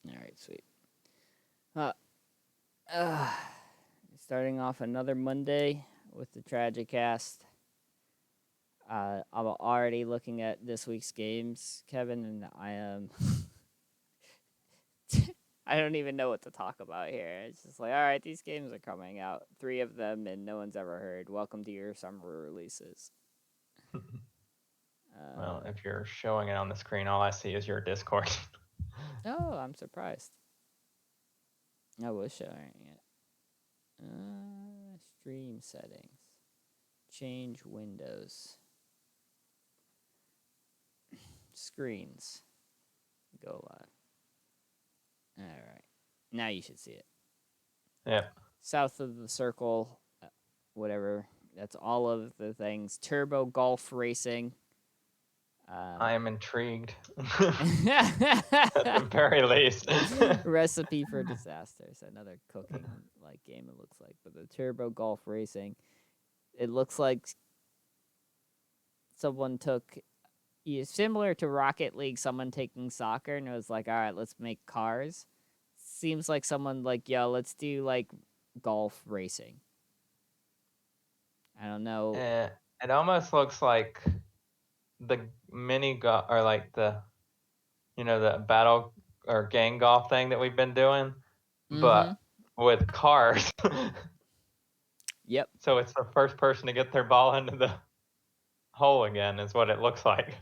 All right, sweet. Uh, uh, Starting off another Monday with the Tragikast. I'm already looking at this week's games, Kevin, and I am. I don't even know what to talk about here. It's just like, all right, these games are coming out. 3 of them, and no one's ever heard. Welcome to your summer releases. Well, if you're showing it on the screen, all I see is your Discord. Oh, I'm surprised. I was showing it. Stream settings. Change windows. Screens. Go live. Alright. Now you should see it. Yep. South of the circle, whatever. That's all of the things. Turbo Golf Racing. I am intrigued. At the very least. Recipe for Disasters. Another cooking like game it looks like. But the Turbo Golf Racing, it looks like someone took similar to Rocket League, someone taking soccer and it was like, all right, let's make cars. Seems like someone like, yo, let's do like golf racing. I don't know. It almost looks like the mini golf, or like the battle or gang golf thing that we've been doing, but with cars. Yep. So it's the first person to get their ball into the hole again is what it looks like.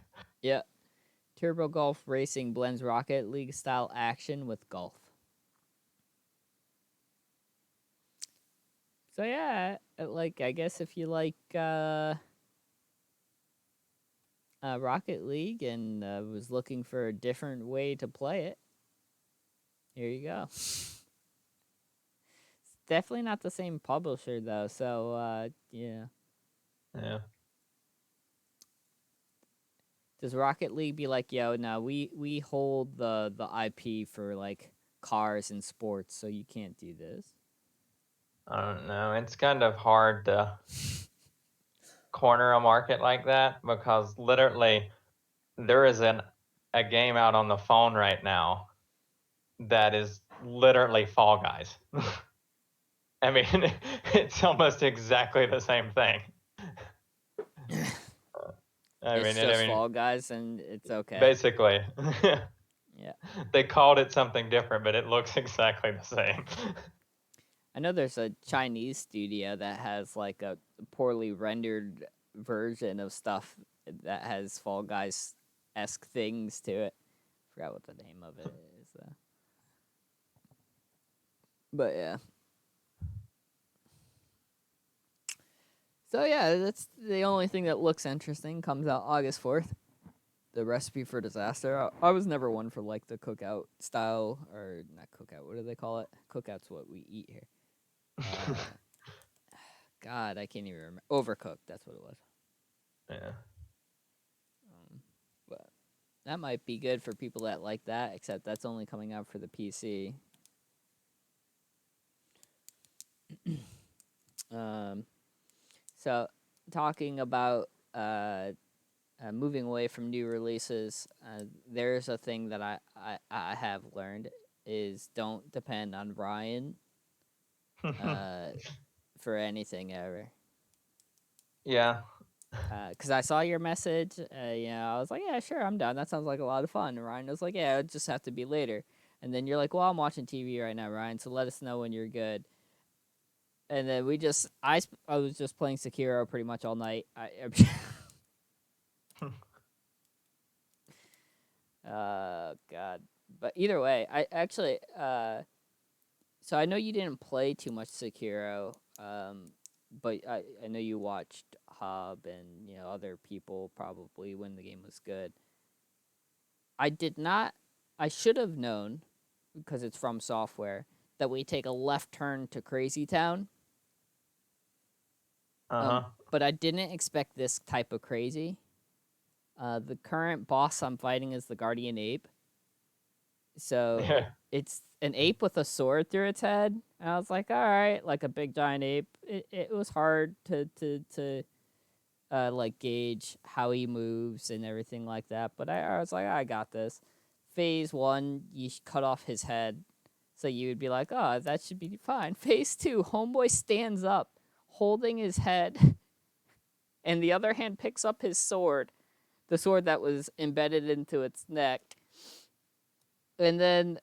Yep. Turbo Golf Racing blends Rocket League style action with golf. So yeah, like I guess if you like Rocket League and was looking for a different way to play it, here you go. It's definitely not the same publisher though, so yeah. Yeah. Does Rocket League be like, yo, no, we hold the IP for like cars and sports, so you can't do this? I don't know. It's kind of hard to corner a market like that because literally there is a game out on the phone right now that is literally Fall Guys. I mean, it's almost exactly the same thing. It's just Fall Guys, and it's okay. Basically. Yeah. They called it something different, but it looks exactly the same. I know there's a Chinese studio that has like a poorly rendered version of stuff that has Fall Guys-esque things to it. Forgot what the name of it is, though. But yeah. So yeah, that's the only thing that looks interesting. Comes out August 4th. The Recipe for Disaster. I was never one for like the cookout style, or not cookout. What do they call it? Cookout's what we eat here. God, I can't even remember. Overcooked. That's what it was. Yeah. But that might be good for people that like that. Except that's only coming out for the PC. So talking about moving away from new releases, there's a thing that I have learned is don't depend on Ryan for anything ever. Yeah. Because I saw your message, I was like, yeah, sure, I'm down. That sounds like a lot of fun. And Ryan was like, yeah, it just have to be later. And then you're like, well, I'm watching TV right now, Ryan, so let us know when you're good. And then I was just playing Sekiro pretty much all night. God. But either way, I actually, so I know you didn't play too much Sekiro, but I know you watched Hub and, other people probably when the game was good. I should have known, because it's from software, that we take a left turn to Crazy Town. But I didn't expect this type of crazy. The current boss I'm fighting is the Guardian Ape. So it's an ape with a sword through its head. And I was like, all right, like a big giant ape. It was hard to like gauge how he moves and everything like that. But I was like, I got this. phase 1, you cut off his head. So you would be like, oh, that should be fine. Phase 2, homeboy stands up, holding his head, and the other hand picks up his sword, the sword that was embedded into its neck. And then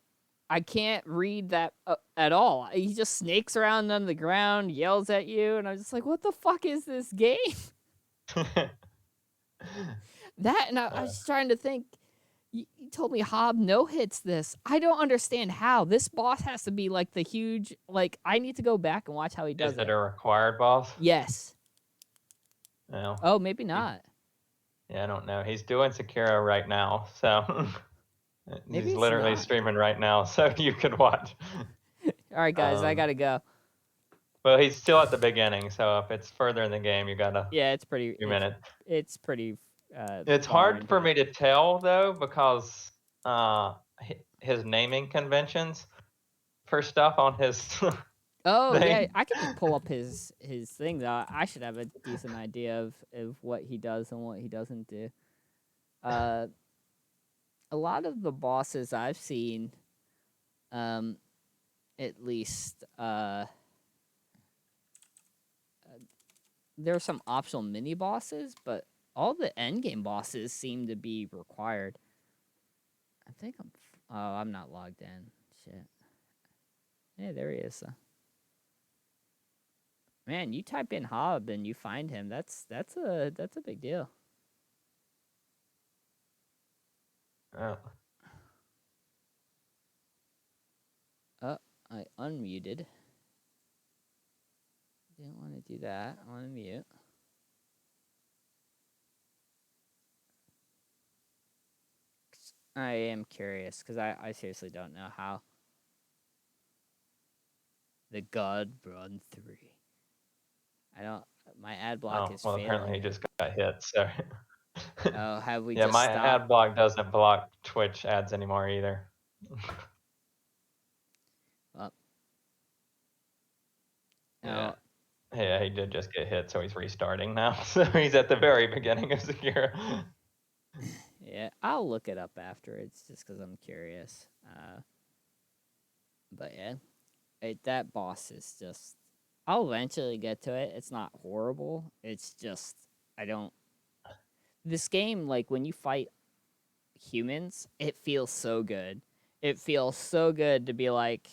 I can't read that at all. He just snakes around on the ground, yells at you, and I'm just like, what the fuck is this game? That, and I was trying to think, you told me Hob no-hits this. I don't understand how. This boss has to be like the huge, like, I need to go back and watch how he does it. Is it a required boss? Yes. No. Oh, maybe not. Yeah, I don't know. He's doing Sekiro right now, so Maybe he's it's literally not. streaming right now, so you could watch. All right, guys, I gotta go. Well, he's still at the beginning, so if it's further in the game, you gotta. Yeah, it's pretty. Few minutes. It's pretty. It's hard for me to tell though because his naming conventions for stuff on his. Oh thing. yeah, I can just pull up his thing though. I should have a decent idea of what he does and what he doesn't do. A lot of the bosses I've seen, at least, there are some optional mini bosses, but all the end game bosses seem to be required. I think I'm not logged in. Shit. Hey, there he is. Man, you type in Hob and you find him. That's a big deal. Oh. I unmuted. Didn't want to do that. I want to mute. I am curious because I seriously don't know how. The God Run 3. I don't. My ad block is failing. Apparently he just got hit. So. Oh, have we? Yeah, just my stopped? ad block doesn't block Twitch ads anymore either. Well. Yeah. Yeah, he did just get hit, so he's restarting now. So he's at the very beginning of Sekiro. Yeah, I'll look it up afterwards just because I'm curious. But yeah, that boss is just. I'll eventually get to it. It's not horrible. It's just I don't. This game, like when you fight humans, it feels so good. It feels so good to be like,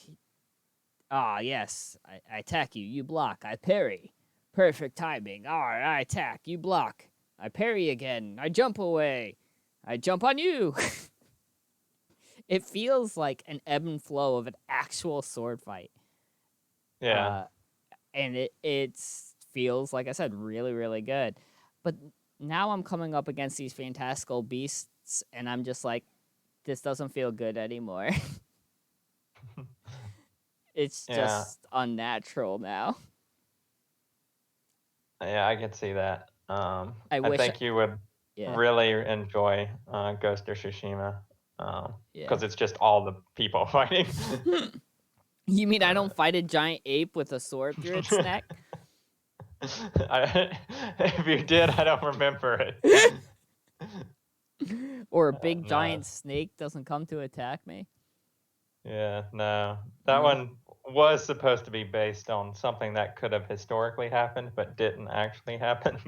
yes, I attack you, you block, I parry. Perfect timing. Alright, I attack, you block. I parry again, I jump away. I jump on you. It feels like an ebb and flow of an actual sword fight. Yeah. And it feels, like I said, really, really good. But now I'm coming up against these fantastical beasts, and I'm just like, this doesn't feel good anymore. It's just unnatural now. Yeah, I can see that. I think you would Yeah. really enjoy Ghost of Tsushima because Yeah. it's just all the people fighting. You mean I don't fight a giant ape with a sword through its neck? If you did, I don't remember it. Or a big giant snake doesn't come to attack me? Yeah, no. That one was supposed to be based on something that could have historically happened, but didn't actually happen.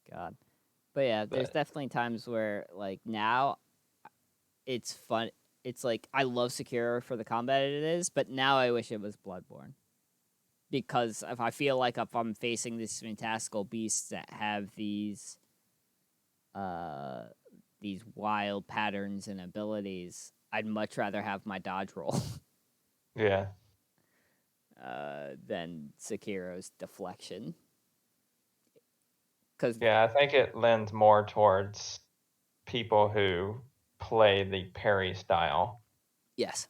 God. But yeah, there's definitely times where, like, now it's fun. It's like, I love Sekiro for the combat it is, but now I wish it was Bloodborne. Because if I feel like if I'm facing these fantastical beasts that have these wild patterns and abilities, I'd much rather have my dodge roll. Yeah. Than Sekiro's deflection. Yeah, I think it lends more towards people who play the parry style. Yes.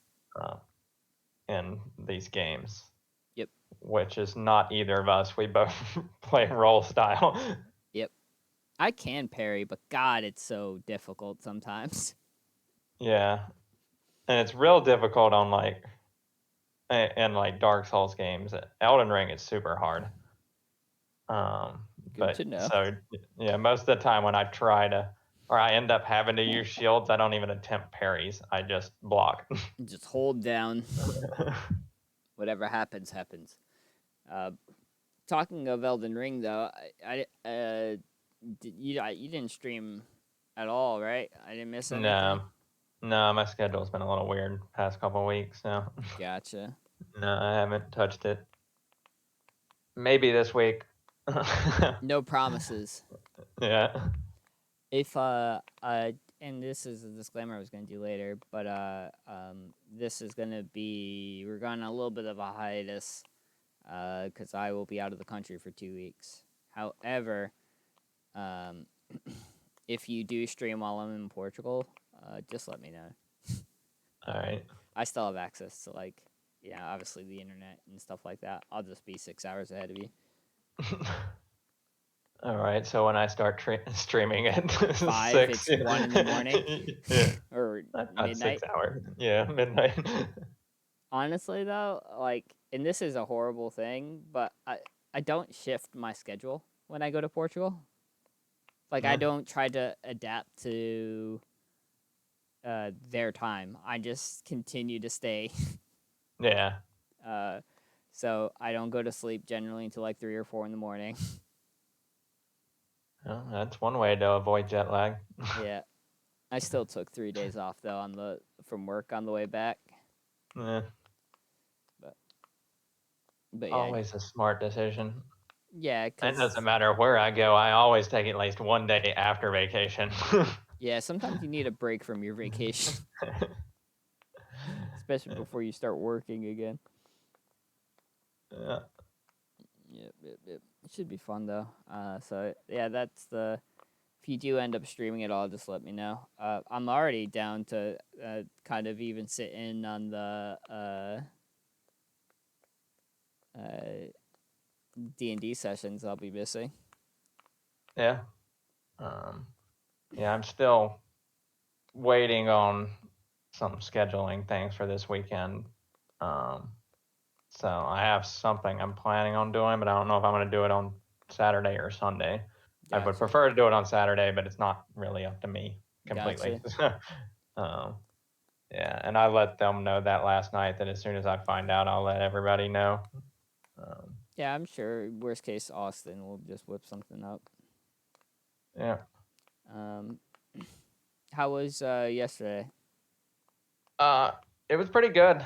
In these games. Yep. Which is not either of us. We both play roll style. Yep. I can parry, but God, it's so difficult sometimes. Yeah. And it's real difficult on in Dark Souls games. Elden Ring is super hard. But to know. so yeah, most of the time when I try to, or I end up having to use shields, I don't even attempt parries. I just block. Just hold down. Whatever happens. Talking of Elden Ring, though, you didn't stream at all, right? I didn't miss anything. No, my schedule's been a little weird past couple of weeks. So Gotcha. no, I haven't touched it. Maybe this week. No promises. Yeah. If and this is a disclaimer I was gonna do later, but this is gonna be, we're going on a little bit of a hiatus, because I will be out of the country for 2 weeks. However, if you do stream while I'm in Portugal, just let me know. All right. I still have access to, like, obviously the internet and stuff like that. I'll just be 6 hours ahead of you. All right. So when I start streaming at 5, 6, it's 1 in the morning. Yeah. Or Not midnight. 6 hours. Yeah, midnight. Honestly, though, like, and this is a horrible thing, but I don't shift my schedule when I go to Portugal. Like, I don't try to adapt to their time. I just continue to stay. Yeah. So I don't go to sleep generally until like 3 or 4 in the morning. Well, that's one way to avoid jet lag. Yeah. I still took 3 days off though from work on the way back. Yeah. But yeah. Always a smart decision. Yeah, It doesn't matter where I go. I always take at least one day after vacation. Yeah, sometimes you need a break from your vacation. Especially before you start working again. Yeah. Yep. It should be fun though. So yeah, that's the. If you do end up streaming it all, just let me know. I'm already down to kind of even sit in on the D&D sessions I'll be missing. Yeah. Yeah, I'm still waiting on some scheduling things for this weekend. So I have something I'm planning on doing, but I don't know if I'm going to do it on Saturday or Sunday. Gotcha. I would prefer to do it on Saturday, but it's not really up to me completely. Gotcha. Yeah, and I let them know that last night, that as soon as I find out, I'll let everybody know. Yeah, I'm sure worst case Austin will just whip something up. Yeah. How was yesterday? It was pretty good.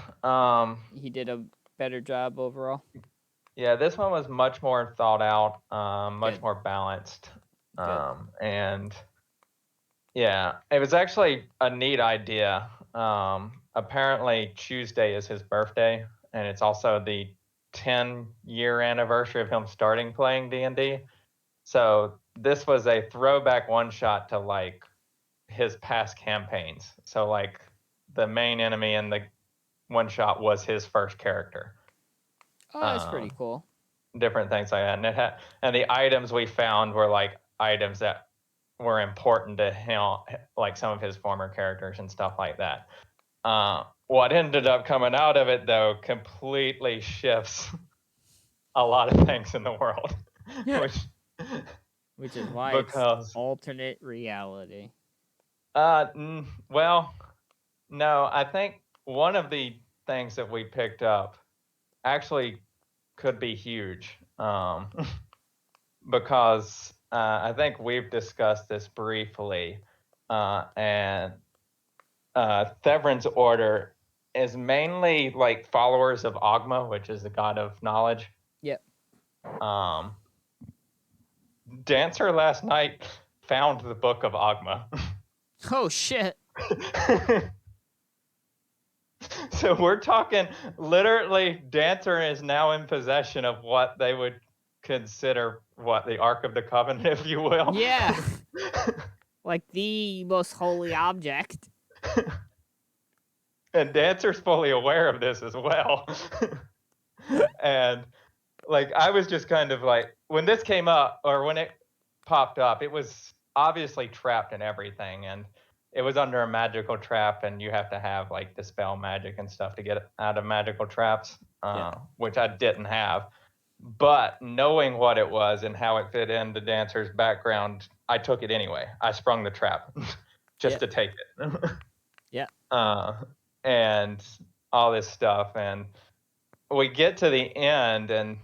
He did a better job overall? Yeah, this one was much more thought out, much Good. more balanced. Good. And yeah, it was actually a neat idea. Apparently Tuesday is his birthday, and it's also the 10-year anniversary of him starting playing D&D. So this was a throwback one-shot to like his past campaigns. So like the main enemy in the one-shot was his first character. Oh, that's pretty cool. Different things like that, and the items we found were like items that were important to him, like some of his former characters and stuff like that. What ended up coming out of it, though, completely shifts a lot of things in the world, which is why it's alternate reality. Well, no, I think one of the things that we picked up actually could be huge, because I think we've discussed this briefly, and Theverin's order is mainly like followers of Ogma, which is the god of knowledge. Yep. Dancer last night found the book of Ogma. Oh shit. So we're talking literally Dancer is now in possession of what they would consider the Ark of the Covenant, if you will. Yeah. Like the most holy object. And Dancer's fully aware of this as well. And like I was just kind of like, when this came up, or when it popped up, it was obviously trapped in everything, and it was under a magical trap, and you have to have like dispel magic and stuff to get out of magical traps, which I didn't have. But knowing what it was and how it fit into Dancer's background, I took it anyway. I sprung the trap just to take it. Yeah. And all this stuff. And we get to the end, and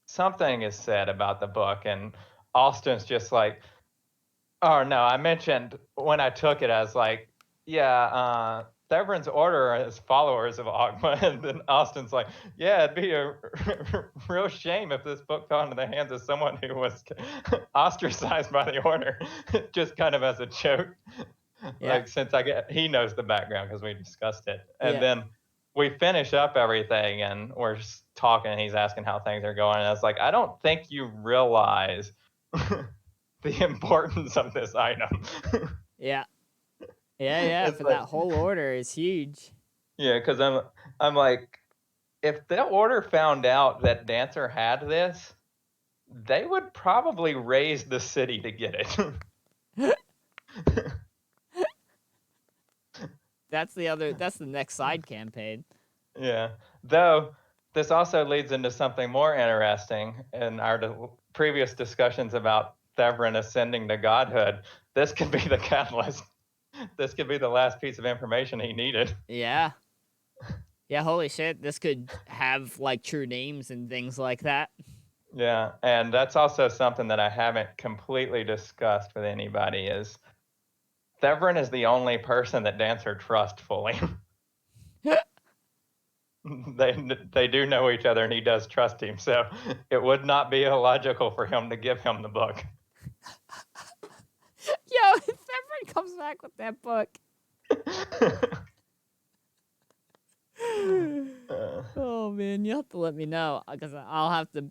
something is said about the book, and Austin's just like, oh no, I mentioned when I took it, I was like, yeah, Theverin's order is followers of Ogma, and then Austin's like, yeah, it'd be a real shame if this book fell into the hands of someone who was ostracized by the order, just kind of as a joke. Yeah. Like, since he knows the background because we discussed it, and Yeah. then we finish up everything, and we're just talking, and he's asking how things are going, and I was like, I don't think you realize the importance of this item. Yeah. Yeah. It's For like, that whole order is huge. yeah, because I'm like, if the order found out that Dancer had this, they would probably raise the city to get it. That's the next side campaign. Yeah. Though this also leads into something more interesting in our previous discussions about Theverin ascending to godhood. This could be the catalyst. This could be the last piece of information he needed. Yeah. Yeah, holy shit. This could have like true names and things like that. Yeah, and that's also something that I haven't completely discussed with anybody is Theverin is the only person that Dancer trusts fully. They do know each other, and he does trust him, so it would not be illogical for him to give him the book. Yo, if Theverin comes back with that book. Oh man, you have to let me know because I'll have to,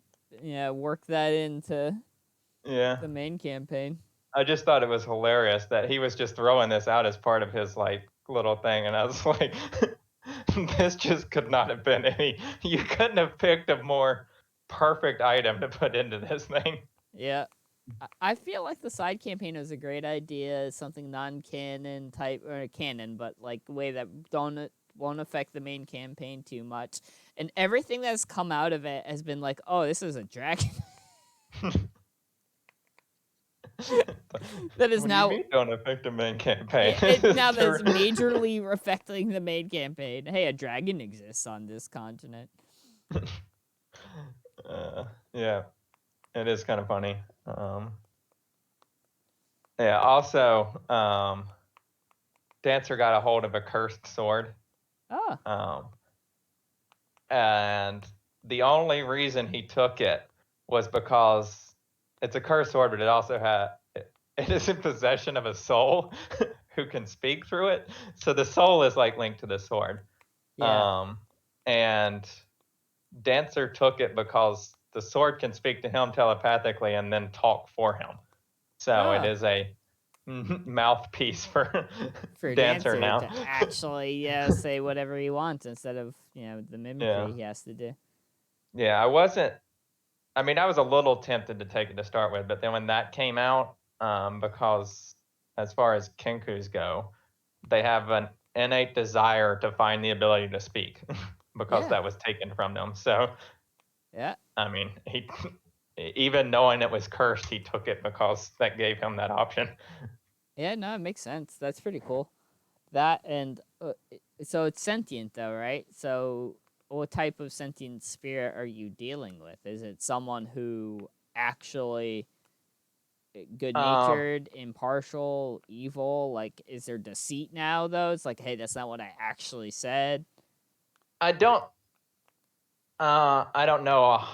work that into the main campaign. I just thought it was hilarious that he was just throwing this out as part of his like little thing, and I was like, this just could not have been any. You couldn't have picked a more perfect item to put into this thing. Yeah. I feel like the side campaign was a great idea, something non-canon type, or canon, but like the way that won't affect the main campaign too much. And everything that's come out of it has been like, oh, this is a dragon. That is what now. Do you mean don't affect the main campaign? Now that's majorly affecting the main campaign. Hey, a dragon exists on this continent. Yeah, it is kind of funny. Yeah. Also, Dancer got a hold of a cursed sword. Oh. And the only reason he took it was because it's a cursed sword, but it also it is in possession of a soul who can speak through it. So the soul is like linked to the sword. Yeah. And Dancer took it because the sword can speak to him telepathically and then talk for him. So it is a mouthpiece for Dancer now to actually say whatever he wants instead of the mimicry he has to do. Yeah, I was a little tempted to take it to start with, but then when that came out, because as far as Kenkus go, they have an innate desire to find the ability to speak because that was taken from them. So yeah, I mean, he even knowing it was cursed, he took it because that gave him that option. Yeah, no, it makes sense. That's pretty cool. That and so it's sentient though, right? So what type of sentient spirit are you dealing with? Is it someone who actually good-natured, impartial, evil? Like, is there deceit now though? It's like, hey, that's not what I actually said. I don't know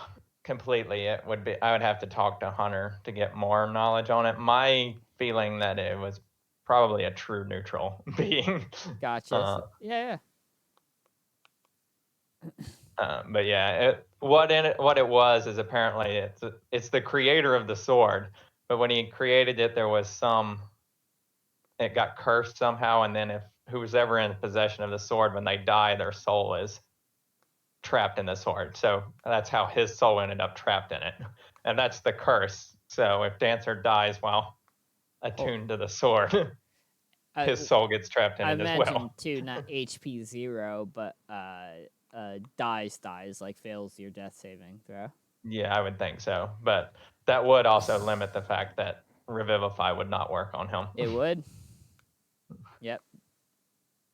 completely. It would be I would have to talk to Hunter to get more knowledge on it. My feeling that it was probably a true neutral being. Gotcha. Yeah. But yeah, what it was is apparently it's the creator of the sword, but when he created it, there was it got cursed somehow, and then if who's ever in possession of the sword, when they die, their soul is trapped in the sword. So that's how his soul ended up trapped in it, and that's the curse. So if Dancer dies while attuned to the sword, his soul gets trapped in it as well. I mentioned too, not HP 0, but dies, like fails your death saving throw. Yeah, I would think so. But that would also limit the fact that Revivify would not work on him. It would. Yep.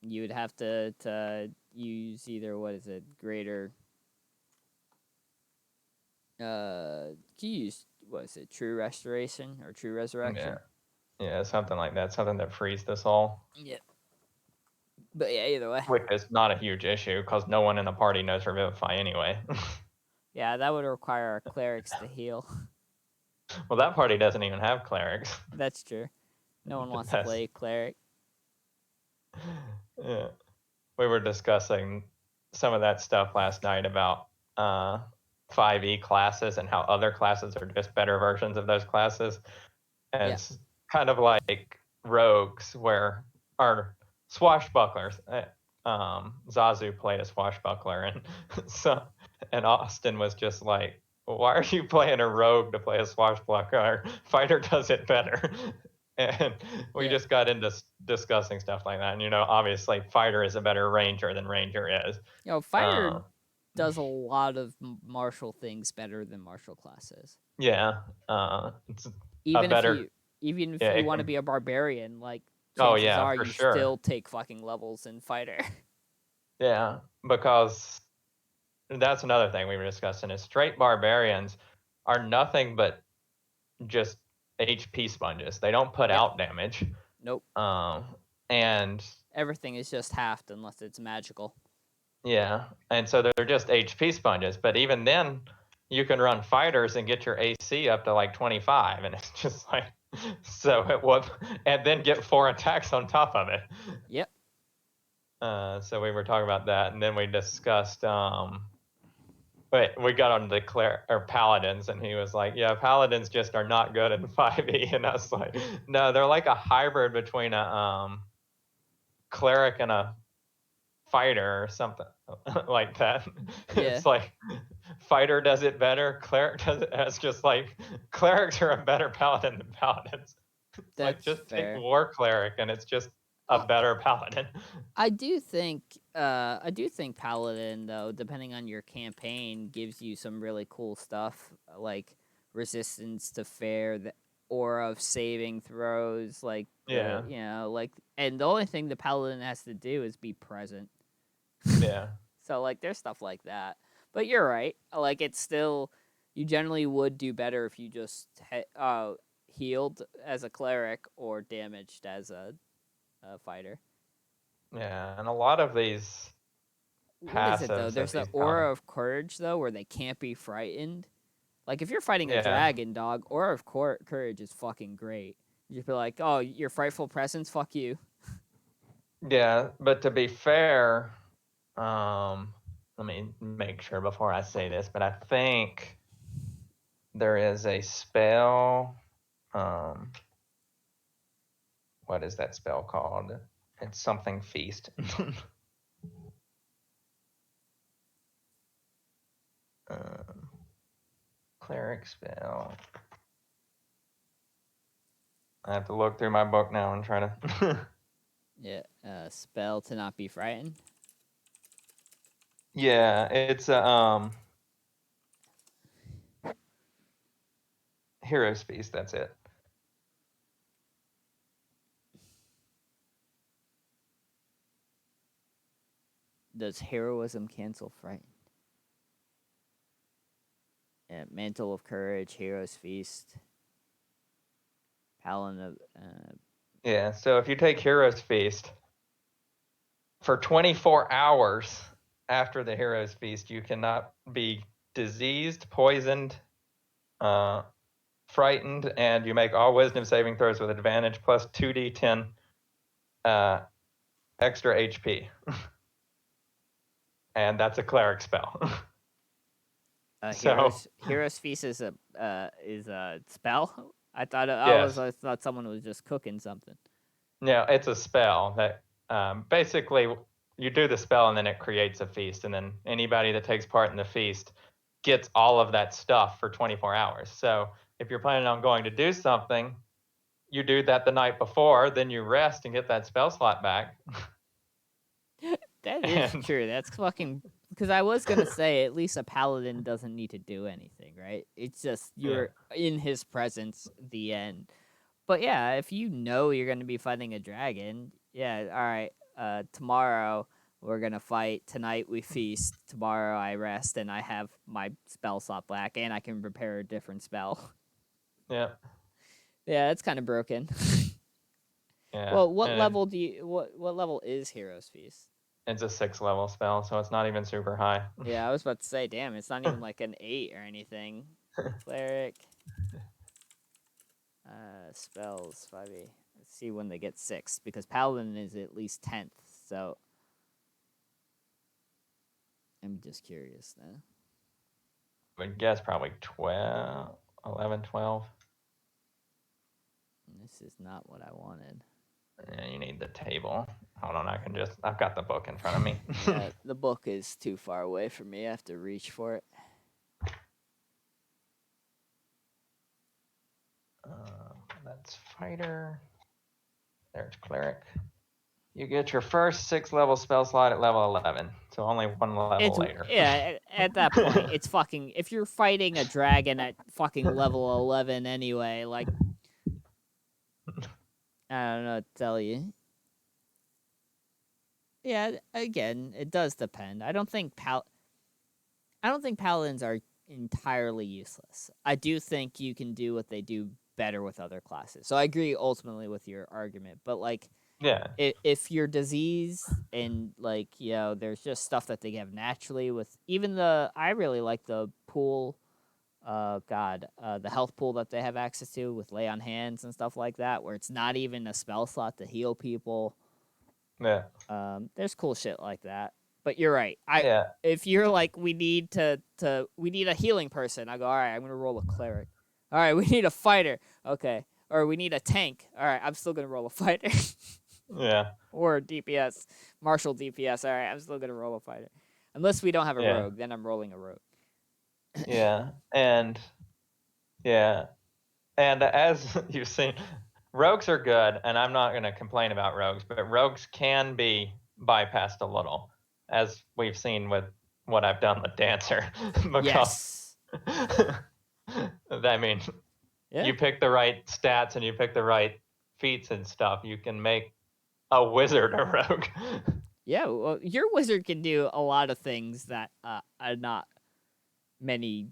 You would have to use either, what is it, greater. Can you use, what is it, True Restoration or True Resurrection? Yeah, something like that. Something that frees the soul. Yep. But yeah, either way. Which is not a huge issue because no one in the party knows Revivify anyway. Yeah, that would require our clerics to heal. Well, that party doesn't even have clerics. That's true. No one wants to play cleric. Yeah. We were discussing some of that stuff last night about 5e classes and how other classes are just better versions of those classes. And it's kind of like rogues where our swashbucklers. Zazu played a swashbuckler, and Austin was just like, "Why are you playing a rogue to play a swashbuckler? Our fighter does it better." And we just got into discussing stuff like that. And obviously, fighter is a better ranger than ranger is. Fighter does a lot of martial things better than martial classes. Yeah, it's even if you want to be a barbarian, like chances are you still take fucking levels in fighter. Yeah, because that's another thing we were discussing is straight barbarians are nothing but just HP sponges. They don't put out damage. Nope. And everything is just halved unless it's magical. Yeah, and so they're just HP sponges. But even then, you can run fighters and get your AC up to like 25, and it's just like and then get 4 attacks on top of it. Yep. So we were talking about that, and then we discussed. We got on the paladins, and he was like, "Yeah, paladins just are not good in 5e," and I was like, "No, they're like a hybrid between a cleric and a fighter or something like that." Yeah. It's like fighter does it better, cleric does it. It's just like clerics are a better paladin than paladins. It's like just fair. take war cleric, and it's just a better paladin. I do think paladin, though, depending on your campaign, gives you some really cool stuff like resistance to fair, the aura of saving throws, like and the only thing the paladin has to do is be present. Yeah. So like there's stuff like that, but you're right. Like it's still, you generally would do better if you just healed as a cleric or damaged as a fighter. Yeah, and a lot of these what is it though? There's the aura of courage though, where they can't be frightened. Like if you're fighting a dragon, dog, aura of courage is fucking great. You just be like, oh, your frightful presence, fuck you. Yeah, but to be fair, let me make sure before I say this, but I think there is a spell. What is that spell called? It's something feast. Cleric spell. I have to look through my book now and try to. Yeah, spell to not be frightened. Yeah, it's a Hero's Feast. That's it. Does heroism cancel frightened? Mantle of Courage, Hero's Feast, Paladin of... Yeah, so if you take Hero's Feast, for 24 hours after the Hero's Feast, you cannot be diseased, poisoned, frightened, and you make all wisdom saving throws with advantage plus 2d10 extra HP. And that's a cleric spell. Hero's Feast is a spell? I thought someone was just cooking something. No, it's a spell that basically you do the spell and then it creates a feast, and then anybody that takes part in the feast gets all of that stuff for 24 hours. So if you're planning on going to do something, you do that the night before, then you rest and get that spell slot back. That is true. That's fucking Because I was gonna say, at least a paladin doesn't need to do anything, right? It's just you're in his presence. The end. But yeah, if you know you're gonna be fighting a dragon, yeah, all right. Tomorrow we're gonna fight. Tonight we feast. Tomorrow I rest, and I have my spell slot back, and I can prepare a different spell. Yeah. Yeah, it's kind of broken. Yeah. Well, what and level do you? What level is Hero's Feast? It's a 6th level spell, so it's not even super high. Yeah, I was about to say, damn, it's not even like an 8 or anything. Cleric. Spells 5e. Let's see when they get 6, because Paladin is at least 10th, so I'm just curious now. I would guess probably 12, 11, 12. This is not what I wanted. Yeah, you need the table. Hold on, I've got the book in front of me. Yeah, the book is too far away for me. I have to reach for it. That's fighter. There's cleric. You get your first 6th level spell slot at level 11, so only one level later. Yeah, at that point, it's fucking... If you're fighting a dragon at fucking level 11 anyway, like... I don't know what to tell you. Yeah, again, it does depend. I don't think paladins are entirely useless. I do think you can do what they do better with other classes. So I agree ultimately with your argument, but like, yeah, if you're diseased and like, you know, there's just stuff that they have naturally with even I really like the pool, the health pool that they have access to with lay on hands and stuff like that, where it's not even a spell slot to heal people. yeah. There's cool shit like that. But you're right. Yeah. If you're like, we need a healing person, I go, all right, I'm gonna roll a cleric. All right, we need a fighter. Okay. Or we need a tank. All right, I'm still gonna roll a fighter. Yeah. Or DPS, martial DPS. All right, I'm still gonna roll a fighter. Unless we don't have a rogue, then I'm rolling a rogue. Yeah, and as you've seen, rogues are good, and I'm not going to complain about rogues, but rogues can be bypassed a little, as we've seen with what I've done with Dancer. Yes. I mean, you pick the right stats and you pick the right feats and stuff, you can make a wizard a rogue. Yeah, well, your wizard can do a lot of things that are not many.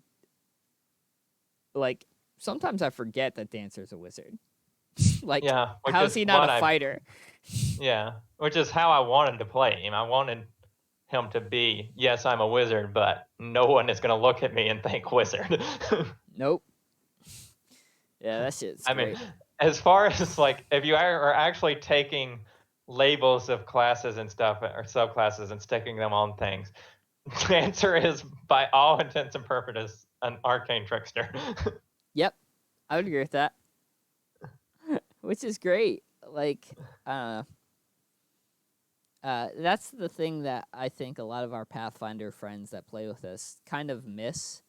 Like, sometimes I forget that Dancer's a wizard. Like, how is he not a fighter? Yeah, which is how I wanted to play him. I wanted him to be, yes, I'm a wizard, but no one is going to look at me and think wizard. Nope. Yeah, that shit's great. I mean, as far as, like, if you are actually taking labels of classes and stuff, or subclasses, and sticking them on things, Dancer is, by all intents and purposes, an arcane trickster. Yep, I would agree with that. Which is great. Like, that's the thing that I think a lot of our Pathfinder friends that play with us kind of miss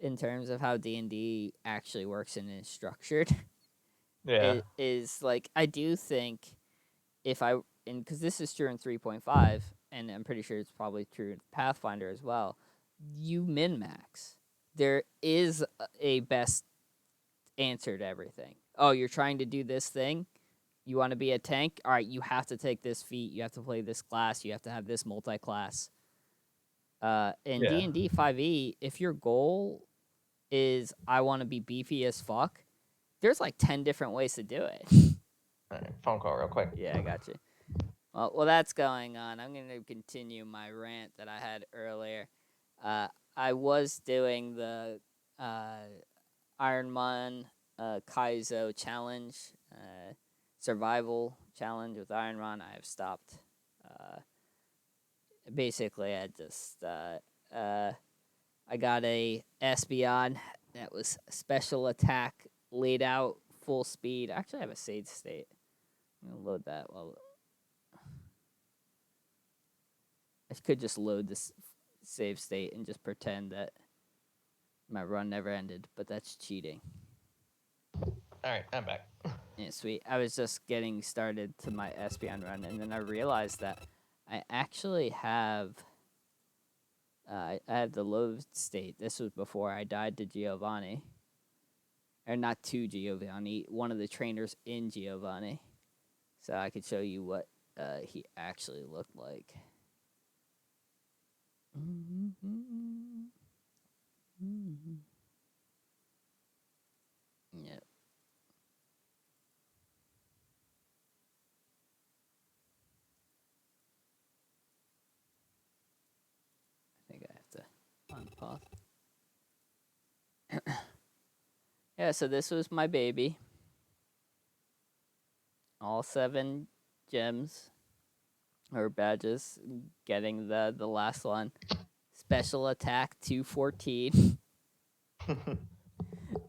in terms of how D&D actually works and is structured. Yeah. Is like, I do think because this is true in 3.5, and I'm pretty sure it's probably true in Pathfinder as well, you min-max. There is a best answer to everything. Oh, you're trying to do this thing? You want to be a tank? All right, you have to take this feat. You have to play this class. You have to have this multi-class. In D&D 5e, if your goal is I want to be beefy as fuck, there's like 10 different ways to do it. All right, phone call real quick. Yeah, I got you. Well, that's going on. I'm going to continue my rant that I had earlier. I was doing the Ironman Kaizo challenge, survival challenge with Ironman. I have stopped. Basically, I just I got a Espeon that was special attack, laid out, full speed. Actually, I have a save state. I'm gonna load that. Well, I could just load this save state and just pretend that my run never ended, but that's cheating. All right, I'm back. Yeah, sweet. I was just getting started to my Espeon run, and then I realized that I actually have I had the loathed state. This was before I died to Giovanni. Or not to Giovanni, one of the trainers in Giovanni. So I could show you what he actually looked like. Yep. I think I have to unpause. Yeah, so this was my baby. All 7 gems or badges, getting the last one. Special attack 214.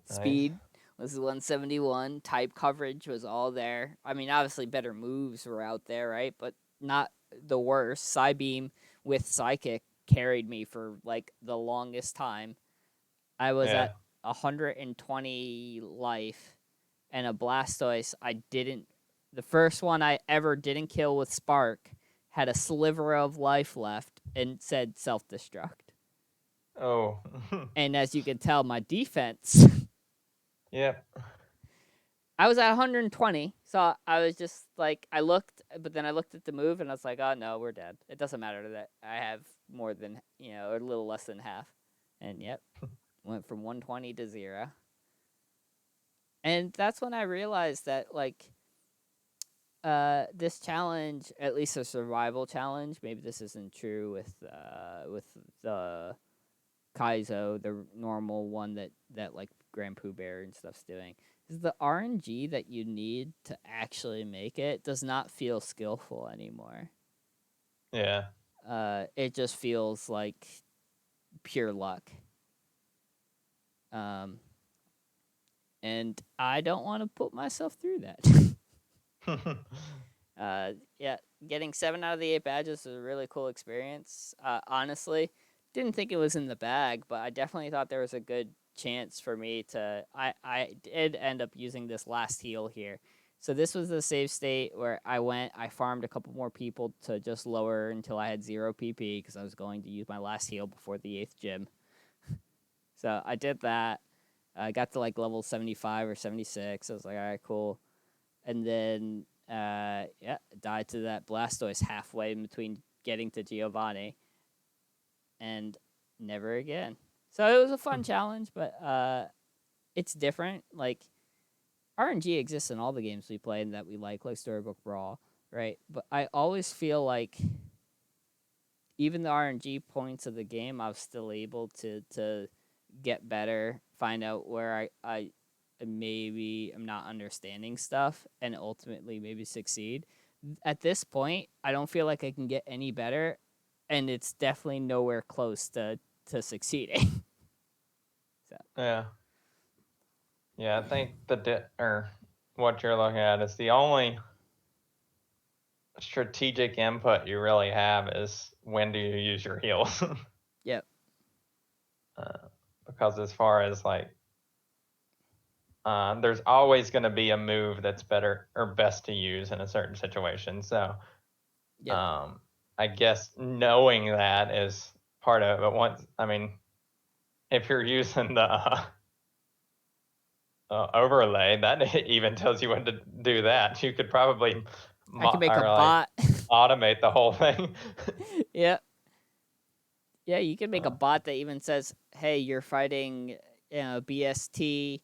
Speed was 171. Type coverage was all there. I mean, obviously better moves were out there, right? But not the worst. Psybeam with Psychic carried me for like the longest time. I was at 120 life, and a Blastoise the first one I ever didn't kill with Spark had a sliver of life left and said self-destruct. Oh. And as you can tell, my defense... Yep. I was at 120, so I was just like, I looked, but then I looked at the move, and I was like, oh, no, we're dead. It doesn't matter that I have more than, a little less than half. And, yep, went from 120 to 0. And that's when I realized that, like, this challenge, at least a survival challenge, maybe this isn't true with the Kaizo, the normal one that like Grand Pooh Bear and stuff's doing, is the RNG that you need to actually make it does not feel skillful anymore. Yeah. It just feels like pure luck. And I don't want to put myself through that. Yeah, getting 7 out of the 8 badges was a really cool experience. Honestly, didn't think it was in the bag, but I definitely thought there was a good chance for me to... I did end up using this last heal here. So this was the save state where I farmed a couple more people to just lower until I had 0 PP, because I was going to use my last heal before the 8th gym. So I did that. I got to like level 75 or 76. I was like, all right, cool. And then, died to that Blastoise halfway in between getting to Giovanni. And never again. So it was a fun challenge, but it's different. Like, RNG exists in all the games we play and that we like Storybook Brawl, right? But I always feel like even the RNG points of the game, I was still able to get better, find out where I maybe I'm not understanding stuff, and ultimately maybe succeed. At this point, I don't feel like I can get any better, and it's definitely nowhere close to succeeding. So. Yeah, I think what you're looking at is the only strategic input you really have is when do you use your heals. Yep. Because as far as like, there's always going to be a move that's better or best to use in a certain situation. So, yep. I guess knowing that is part of it. If you're using the overlay, that even tells you when to do that. You could probably I can make a bot. Automate the whole thing. Yep. Yeah, you can make a bot that even says, hey, you're fighting BST.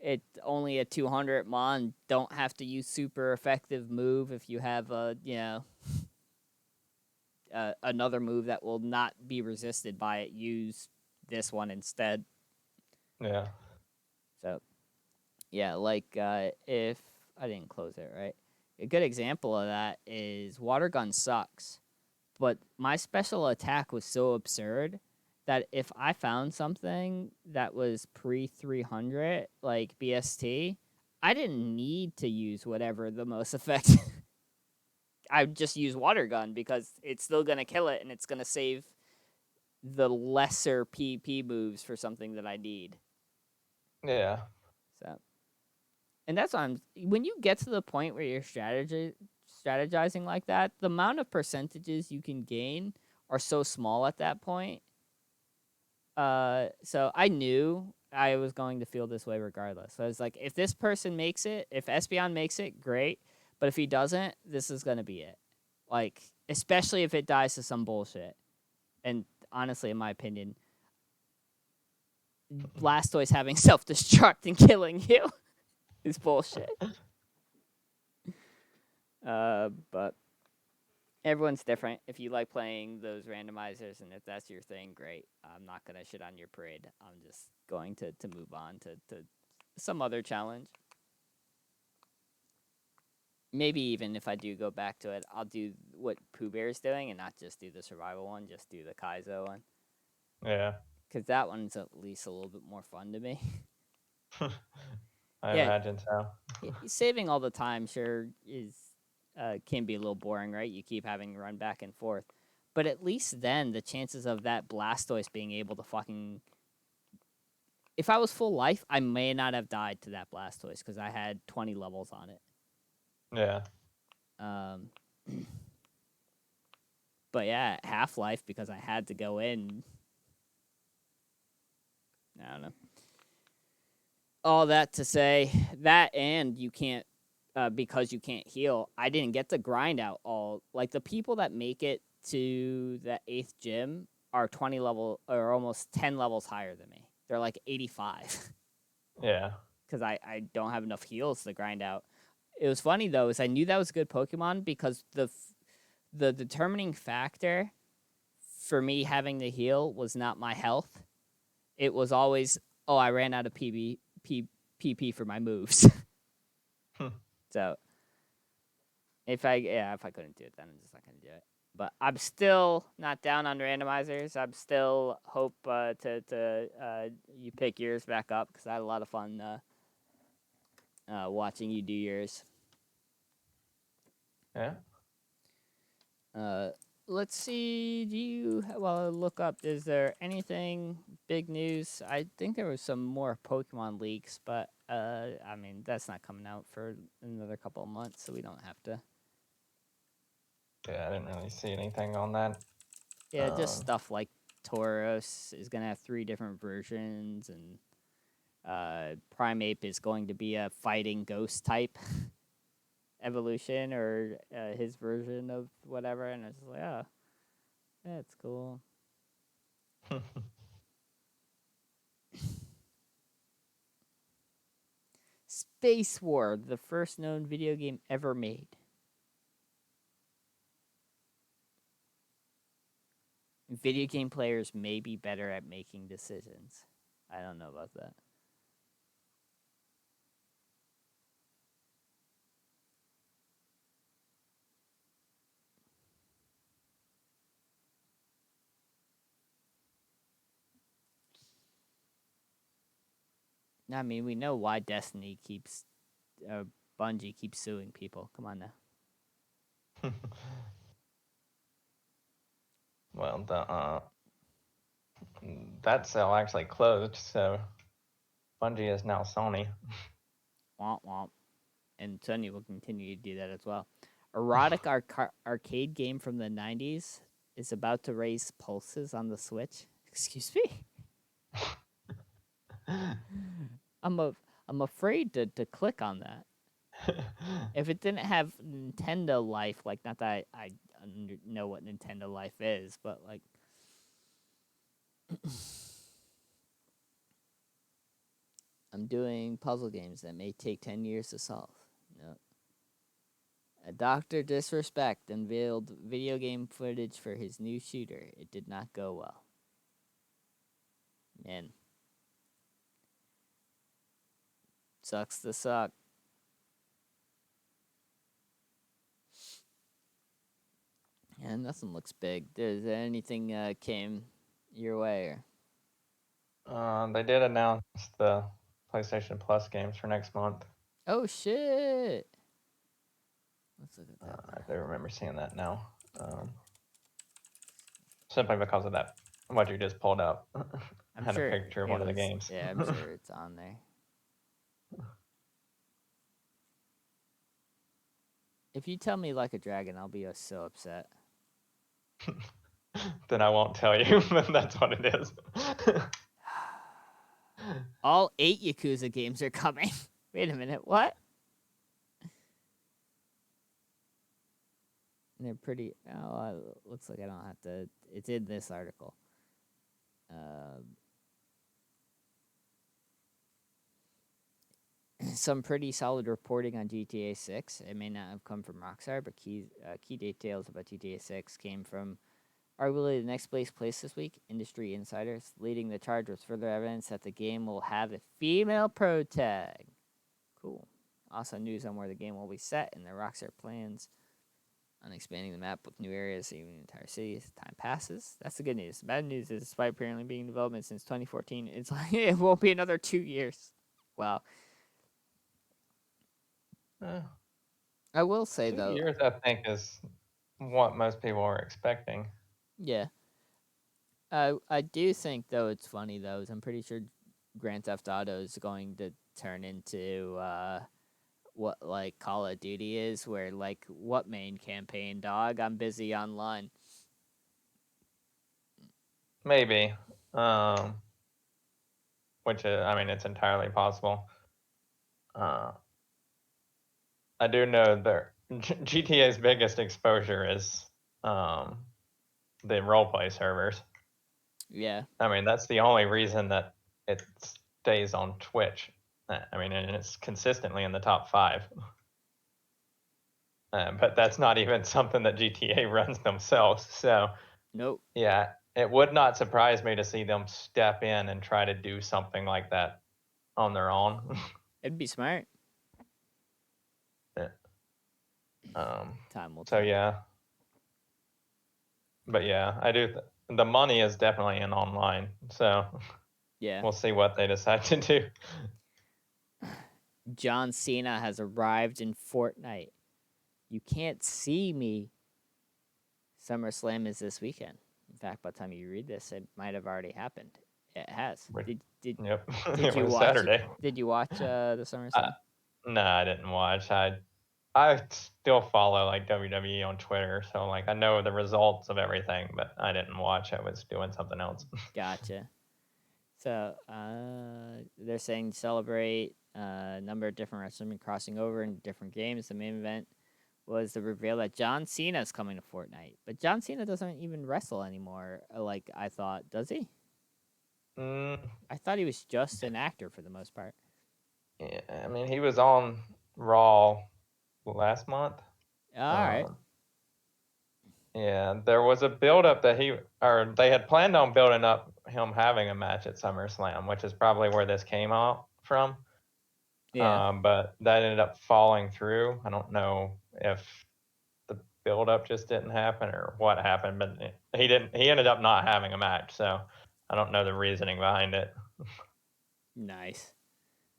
It's only a 200 mon. Don't have to use super effective move if you have another move that will not be resisted by it. Use this one instead. Yeah. So, yeah, like if I didn't close it right, a good example of that is Water Gun sucks, but my special attack was so absurd that if I found something that was pre-300, like BST, I didn't need to use whatever the most effective... I would just use Water Gun because it's still going to kill it, and it's going to save the lesser PP moves for something that I need. Yeah. So, and that's why when you get to the point where you're strategizing like that, the amount of percentages you can gain are so small at that point So I knew I was going to feel this way regardless. So I was like, if this person makes it, if Espeon makes it, great. But if he doesn't, this is gonna be it. Like, especially if it dies to some bullshit. And honestly, in my opinion, Blastoise having self-destruct and killing you is bullshit. But everyone's different. If you like playing those randomizers and if that's your thing, great. I'm not going to shit on your parade. I'm just going to move on to some other challenge. Maybe even if I do go back to it, I'll do what Pooh Bear's doing and not just do the survival one, just do the Kaizo one. Yeah. Because that one's at least a little bit more fun to me. I imagine so. Saving all the time, sure, can be a little boring, right? You keep having to run back and forth. But at least then, the chances of that Blastoise being able to fucking... If I was full life, I may not have died to that Blastoise because I had 20 levels on it. Yeah. But yeah, Half-Life, because I had to go in... I don't know. All that to say, that and you can't... because you can't heal, I didn't get to grind out all... Like, the people that make it to the 8th gym are 20 level... or almost 10 levels higher than me. They're like 85. Yeah. Because I don't have enough heals to grind out. It was funny, though, is I knew that was a good Pokemon because the determining factor for me having to heal was not my health. It was always, oh, I ran out of PP for my moves. So, if I couldn't do it, then I'm just not going to do it. But I'm still not down on randomizers. I'm still hope to you pick yours back up because I had a lot of fun watching you do yours. Yeah. Let's see. While I look up, is there anything big news? I think there was some more Pokemon leaks, but I mean that's not coming out for another couple of months, so we don't have to. Yeah, I didn't really see anything on that. Yeah, just stuff like Tauros is gonna have 3 different versions, and Primeape is going to be a fighting ghost type evolution, or his version of whatever. And it's like, oh, that's cool. Space War, the first known video game ever made. Video game players may be better at making decisions. I don't know about that. I mean, we know why Bungie keeps suing people. Come on now. Well, that sale actually closed, so Bungie is now Sony. Womp womp. And Sony will continue to do that as well. Erotic arcade game from the 90s is about to raise pulses on the Switch. Excuse me? I'm afraid to click on that. If it didn't have Nintendo Life, like, not that I know what Nintendo Life is, but like, I'm doing puzzle games that may take 10 years to solve. No. A Dr. Disrespect unveiled video game footage for his new shooter. It did not go well. Man. Sucks to suck. And nothing looks big. Is there anything came your way? Or? They did announce the PlayStation Plus games for next month. Oh, shit. Let's look at that. I do remember seeing that now. Simply because of that, what you just pulled up. I had a picture of one of the games. Yeah, I'm sure it's on there. If you tell me Like a Dragon, I'll be so upset. then I won't tell you. But that's what it is. All 8 Yakuza games are coming. Wait a minute, what? And they're pretty. Oh, looks like I don't have to. It's in this article. Some pretty solid reporting on GTA 6. It may not have come from Rockstar, but key details about GTA 6 came from arguably the next place this week, industry insiders. Leading the charge was further evidence that the game will have a female protag. Cool. Also news on where the game will be set and the Rockstar plans on expanding the map with new areas, even the entire city as time passes. That's the good news. The bad news is, despite apparently being in development since 2014, it's like it won't be another 2 years. Wow. I will say, 2 though. years, I think, is what most people are expecting. Yeah. I do think, though, it's funny, though, is I'm pretty sure Grand Theft Auto is going to turn into what, like, Call of Duty is, where, like, what main campaign, dog? I'm busy online. Maybe. Which is, I mean, it's entirely possible. I do know that GTA's biggest exposure is the roleplay servers. Yeah. I mean, that's the only reason that it stays on Twitch. I mean, and it's consistently in the top 5. But that's not even something that GTA runs themselves. So, Nope. yeah, it would not surprise me to see them step in and try to do something like that on their own. It'd be smart. Yeah. Time will So tell. yeah, but yeah, I do. The money is definitely in online. So Yeah. we'll see what they decide to do. John Cena has arrived in Fortnite. You can't see me. SummerSlam is this weekend. In fact, by the time you read this, it might have already happened. It has. Yep. Did It you was watch Saturday. Did you watch the SummerSlam? No, I didn't watch. I still follow like WWE on Twitter, so like I know the results of everything, but I didn't watch. I was doing something else. Gotcha. So they're saying celebrate a number of different wrestling crossing over in different games. The main event was the reveal that John Cena is coming to Fortnite, but John Cena doesn't even wrestle anymore. Like I thought, does he? I thought he was just an actor for the most part. Yeah, I mean he was on Raw last month. All right. Yeah, there was a build-up that they had planned on building up him having a match at SummerSlam, which is probably where this came out from. Yeah. But that ended up falling through. I don't know if the build-up just didn't happen or what happened, but he ended up not having a match, so I don't know the reasoning behind it. Nice.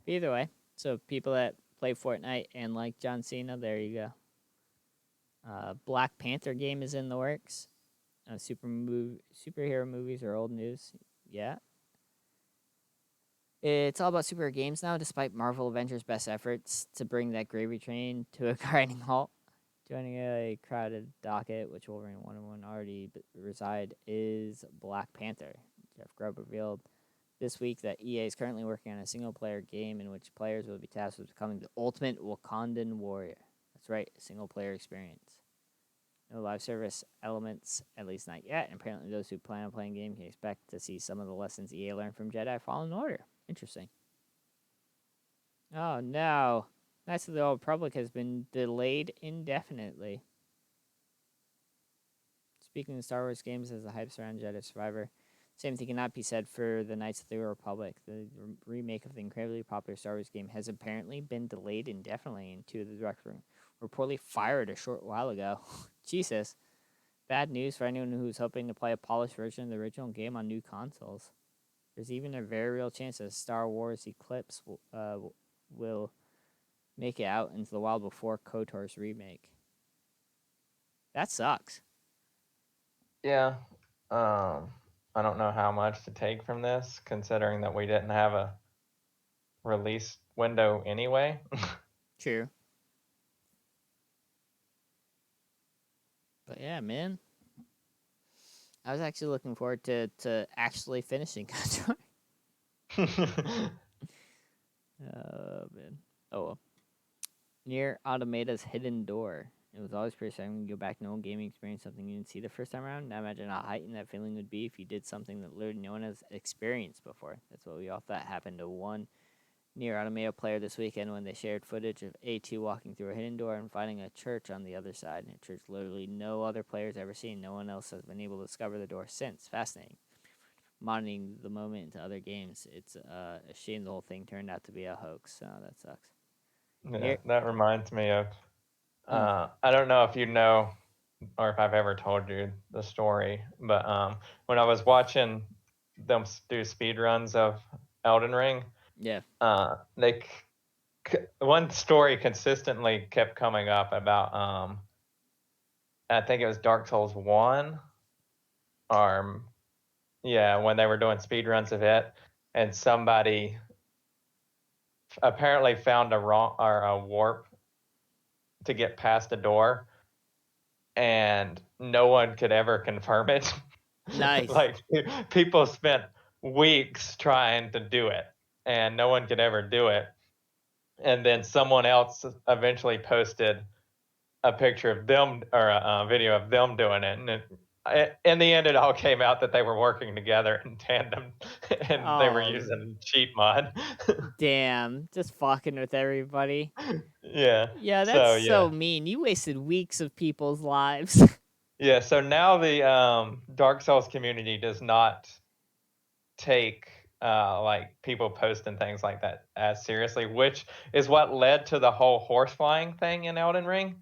Either way, so people that play Fortnite and like John Cena, there you go. Black Panther game is in the works. Superhero movies are old news. Yeah. It's all about superhero games now, despite Marvel Avengers' best efforts to bring that gravy train to a grinding halt. Joining a crowded docket, which Wolverine 101 already reside, is Black Panther. Jeff Grubb revealed this week that EA is currently working on a single-player game in which players will be tasked with becoming the ultimate Wakandan warrior. That's right, a single-player experience. No live service elements, at least not yet, and apparently those who plan on playing the game can expect to see some of the lessons EA learned from Jedi Fallen Order. Interesting. Oh, no. Knights of the Old Republic has been delayed indefinitely. Speaking of Star Wars games as the hype surrounding Jedi Survivor, same thing cannot be said for the Knights of the Old Republic. The remake of the incredibly popular Star Wars game has apparently been delayed indefinitely, and two of the directors were reportedly fired a short while ago. Jesus. Bad news for anyone who's hoping to play a polished version of the original game on new consoles. There's even a very real chance that Star Wars Eclipse will make it out into the wild before KOTOR's remake. That sucks. Yeah. I don't know how much to take from this, considering that we didn't have a release window anyway. True. But yeah, man. I was actually looking forward to actually finishing Contour. Man. Oh well. Near Automata's Hidden Door. It was always pretty exciting when you go back to an old gaming experience, something you didn't see the first time around. Now imagine how heightened that feeling would be if you did something that literally no one has experienced before. That's what we all thought happened to one Near Automata player this weekend when they shared footage of A2 walking through a hidden door and finding a church on the other side. A church literally no other player's ever seen. No one else has been able to discover the door since. Fascinating. Monitoring the moment into other games, it's a shame the whole thing turned out to be a hoax. That sucks. Yeah, that reminds me of. Hmm. I don't know if you know, or if I've ever told you the story, but when I was watching them do speed runs of Elden Ring, Yeah. one story consistently kept coming up about I think it was Dark Souls 1, or yeah, when they were doing speed runs of it, and somebody apparently found a warp to get past a door, and no one could ever confirm it. Nice. Like, people spent weeks trying to do it, and no one could ever do it. And then someone else eventually posted a picture of them, or a video of them doing it, and in the end, it all came out that they were working together in tandem, and they were Oh, using cheat mod. damn. Just fucking with everybody. Yeah. Yeah, that's So so yeah. mean. You wasted weeks of people's lives. Yeah. So now the Dark Souls community does not take like people posting things like that as seriously, which is what led to the whole horse flying thing in Elden Ring.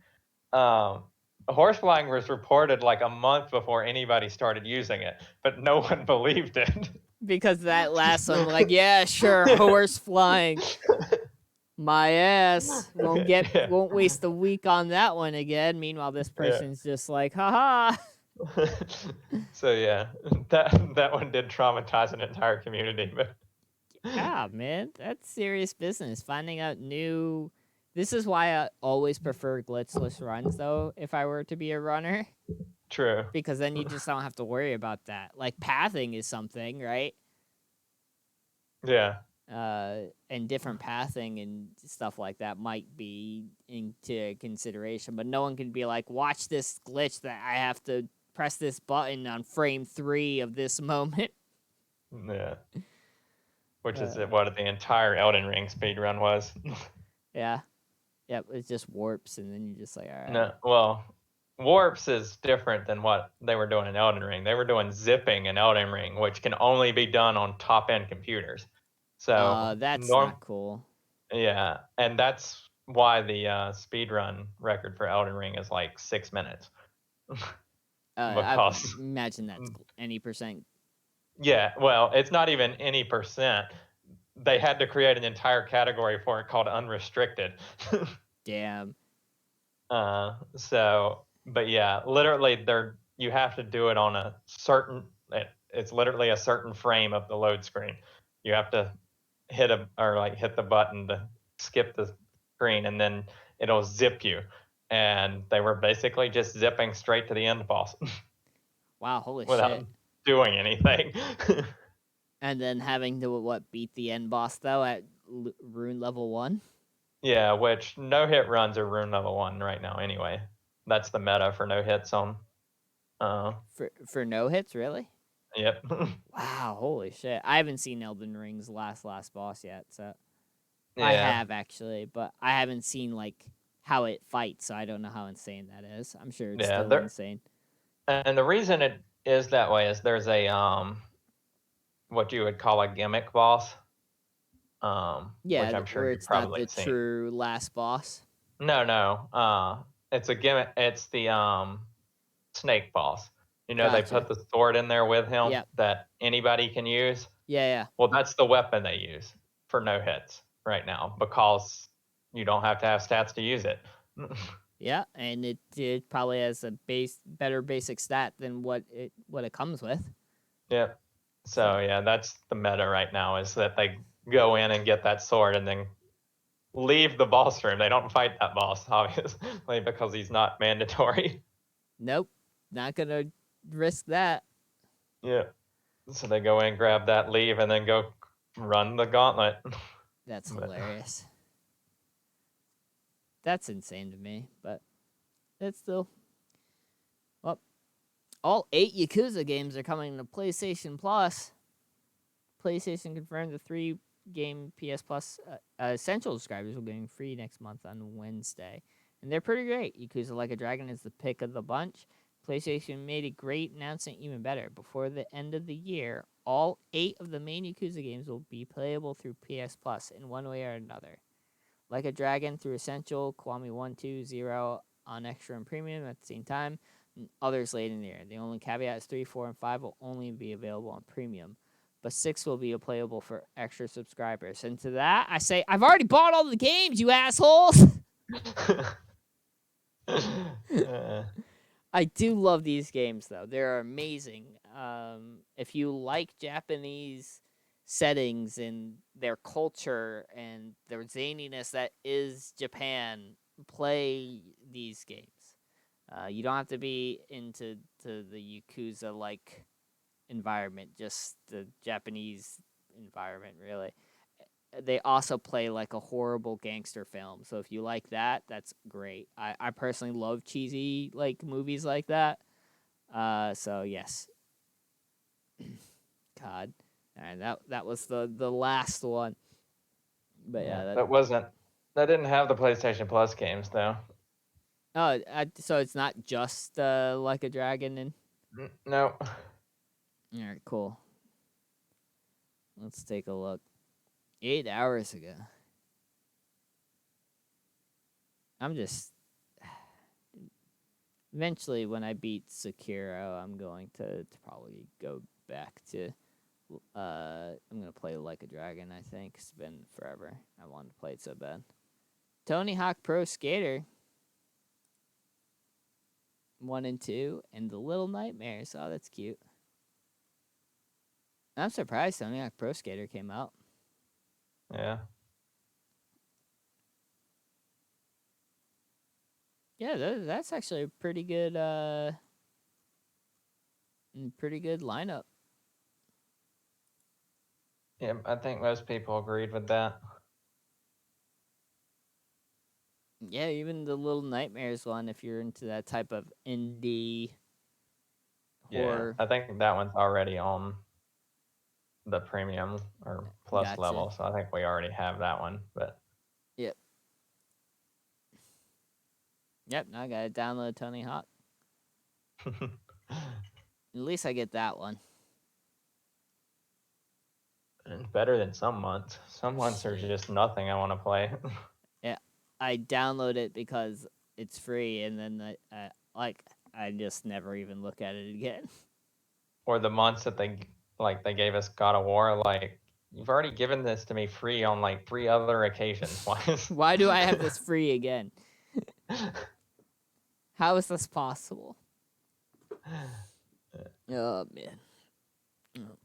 Um, Horse flying was reported like a month before anybody started using it, but no one believed it. Because that last one, like, yeah, sure, horse flying. My ass Yeah. won't waste a week on that one again. Meanwhile, this Yeah. person's just like, haha. So yeah, that one did traumatize an entire community, but Yeah, man, that's serious business. Finding out new. This is why I always prefer glitchless runs, though, if I were to be a runner, true. because then you just don't have to worry about that. Like, pathing is something, right? Yeah. And different pathing and stuff like that might be into consideration, but no one can be like, watch this glitch that I have to press this button on frame 3 of this moment. Yeah. Which is what the entire Elden Ring speedrun was. Yeah. Yep, it just warps, and then you're just like, all right. No, well, warps is different than what they were doing in Elden Ring. They were doing zipping in Elden Ring, which can only be done on top end computers. So That's not cool. yeah, and that's why the speedrun record for Elden Ring is like 6 minutes. I Because imagine that's any percent. yeah, well, it's not even any percent. They had to create an entire category for it called unrestricted. Damn. So, but yeah, literally, you have to do it on a certain. It's literally a certain frame of the load screen. You have to hit the button to skip the screen, and then it'll zip you. And they were basically just zipping straight to the end boss Wow, holy without shit. doing anything. And then having to, beat the end boss, though, at rune level 1? Yeah, which no hit runs are rune level 1 right now. Anyway, that's the meta for no hits on. For no hits, really? Yep. Wow, holy shit. I haven't seen Elden Ring's last boss yet, so I Yeah. have actually, but I haven't seen like how it fights, so I don't know how insane that is. I'm sure it's still insane. And the reason it is that way is there's a what you would call a gimmick boss. Which I'm sure where you've it's not probably the seen. true last boss. No. It's a gimmick. It's the snake boss. You know, they Gotcha. put the sword in there with him Yep. that anybody can use. Yeah. Well, that's the weapon they use for no hits right now, because you don't have to have stats to use it. Yeah, and it probably has a better basic stat than what it comes with. Yep. So yeah, that's the meta right now, is that they go in and get that sword and then leave the boss room. They don't fight that boss, obviously, because he's not mandatory. Nope, not gonna risk that. Yeah. So they go in, grab that, leave, and then go run the gauntlet. That's But- hilarious. That's insane to me, but it's still. Well, all 8 Yakuza games are coming to PlayStation Plus. PlayStation confirmed the 3-game PS Plus Essential subscribers will be getting free next month on Wednesday. And they're pretty great. Yakuza Like a Dragon is the pick of the bunch. PlayStation made a great announcement even better. Before the end of the year, all 8 of the main Yakuza games will be playable through PS Plus in one way or another. Like a Dragon through Essential, Kiwami 1, 2, 0 on Extra and Premium at the same time, and others late in the year. The only caveat is 3, 4, and 5 will only be available on Premium, but 6 will be playable for extra subscribers. And to that, I say, I've already bought all the games, you assholes! I do love these games, though. They're amazing. If you like Japanese settings and their culture and their zaniness that is Japan, play these games. You don't have to be into the Yakuza-like environment, just the Japanese environment, really. They also play like a horrible gangster film, so if you like that, that's great. I personally love cheesy like movies like that. So yes. God, and that was the last one. But yeah, that didn't have the PlayStation Plus games though. Oh, so it's not just Like a Dragon and. No. All right, cool. Let's take a look. 8 hours ago. I'm just. Eventually, when I beat Sekiro, I'm going to probably go back to. I'm gonna play Like a Dragon. I think it's been forever. I wanted to play it so bad. Tony Hawk Pro Skater 1 and 2, and The Little Nightmares. Oh, that's cute. I'm surprised Tony Hawk Pro Skater came out. Yeah. Yeah, that's actually a pretty good lineup. Yeah, I think most people agreed with that. Yeah, even the Little Nightmares one, if you're into that type of indie horror. Yeah, I think that one's already on the premium or plus Gotcha. level, so I think we already have that one. But Yep. Now I gotta download Tony Hawk. At least I get that one. it's better than some months. Some months are just nothing I want to play. Yeah, I download it because it's free, and then I just never even look at it again. Or the months that they gave us God of War, like you've already given this to me free on like 3 other occasions. Why do I have this free again? How is this possible? Oh man. Oh.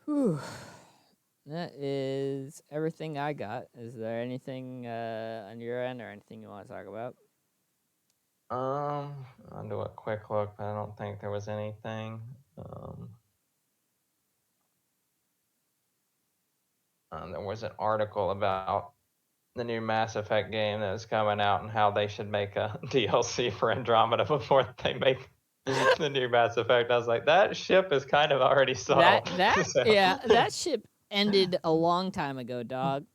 Whew. That is everything I got. Is there anything on your end or anything you want to talk about? I'll do a quick look, but I don't think there was anything. There was an article about the new Mass Effect game that is coming out and how they should make a DLC for Andromeda before they make the new Mass Effect. I was like, that ship is kind of already settled. Yeah, that ship ended a long time ago, dog.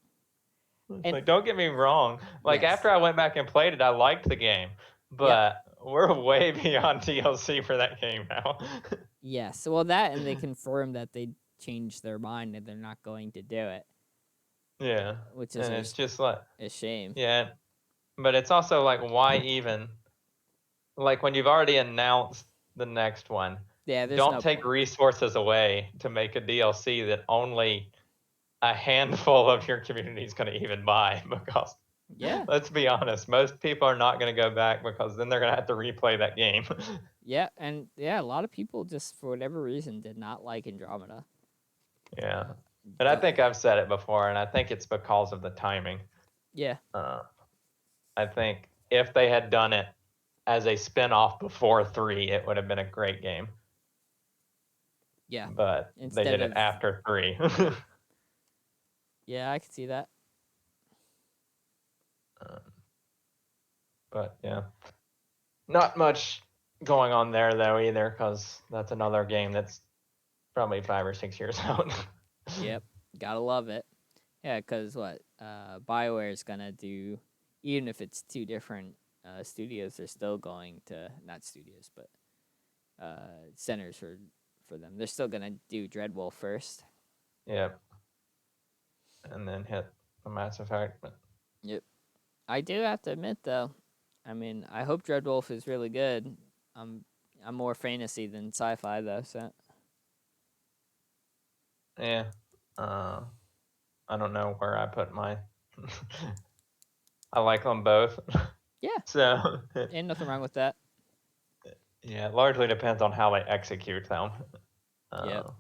And, like, don't get me wrong. Like, yes. after I went back and played it, I liked the game, but we're way beyond DLC for that game now. Yes. Well, that and they confirmed that they changed their mind and they're not going to do it. Yeah. Which is it's just like a shame. Yeah. But it's also like, why even? Like, when you've already announced the next one, don't take resources away to make a DLC that only a handful of your community is going to even buy, because let's be honest, most people are not going to go back because then they're going to have to replay that game. A lot of people just for whatever reason did not like Andromeda. Yeah. And I think I've said it before, and I think it's because of the timing. Yeah. I think if they had done it as a spin-off before 3, it would have been a great game. Yeah. But they did it after 3. Yeah, I could see that. But yeah, not much going on there though either, because that's another game that's probably 5 or 6 years out. Yep, gotta love it. Yeah, because what BioWare is gonna do, even if it's two different studios, they're still going to, not studios, but centers for them. They're still gonna do Dreadwolf first. Yep. And then hit the Mass Effect. But Yep. I do have to admit though, I mean, I hope Dreadwolf is really good. I'm more fantasy than sci-fi though, so yeah, I don't know where I put my. I like them both. yeah, So ain't nothing wrong with that. yeah, it largely depends on how they execute them. Yep.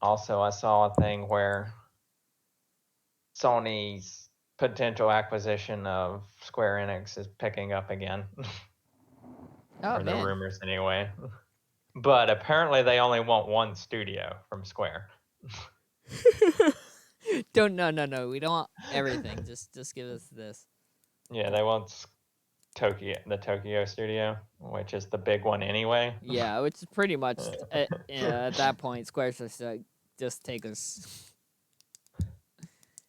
Also, I saw a thing where Sony's potential acquisition of Square Enix is picking up again. Oh or the man. rumors anyway. But apparently they only want one studio from Square. No. We don't want everything. Just give us this. Yeah, they want the Tokyo studio, which is the big one anyway. Yeah, which is pretty much at that point, Square's just take us.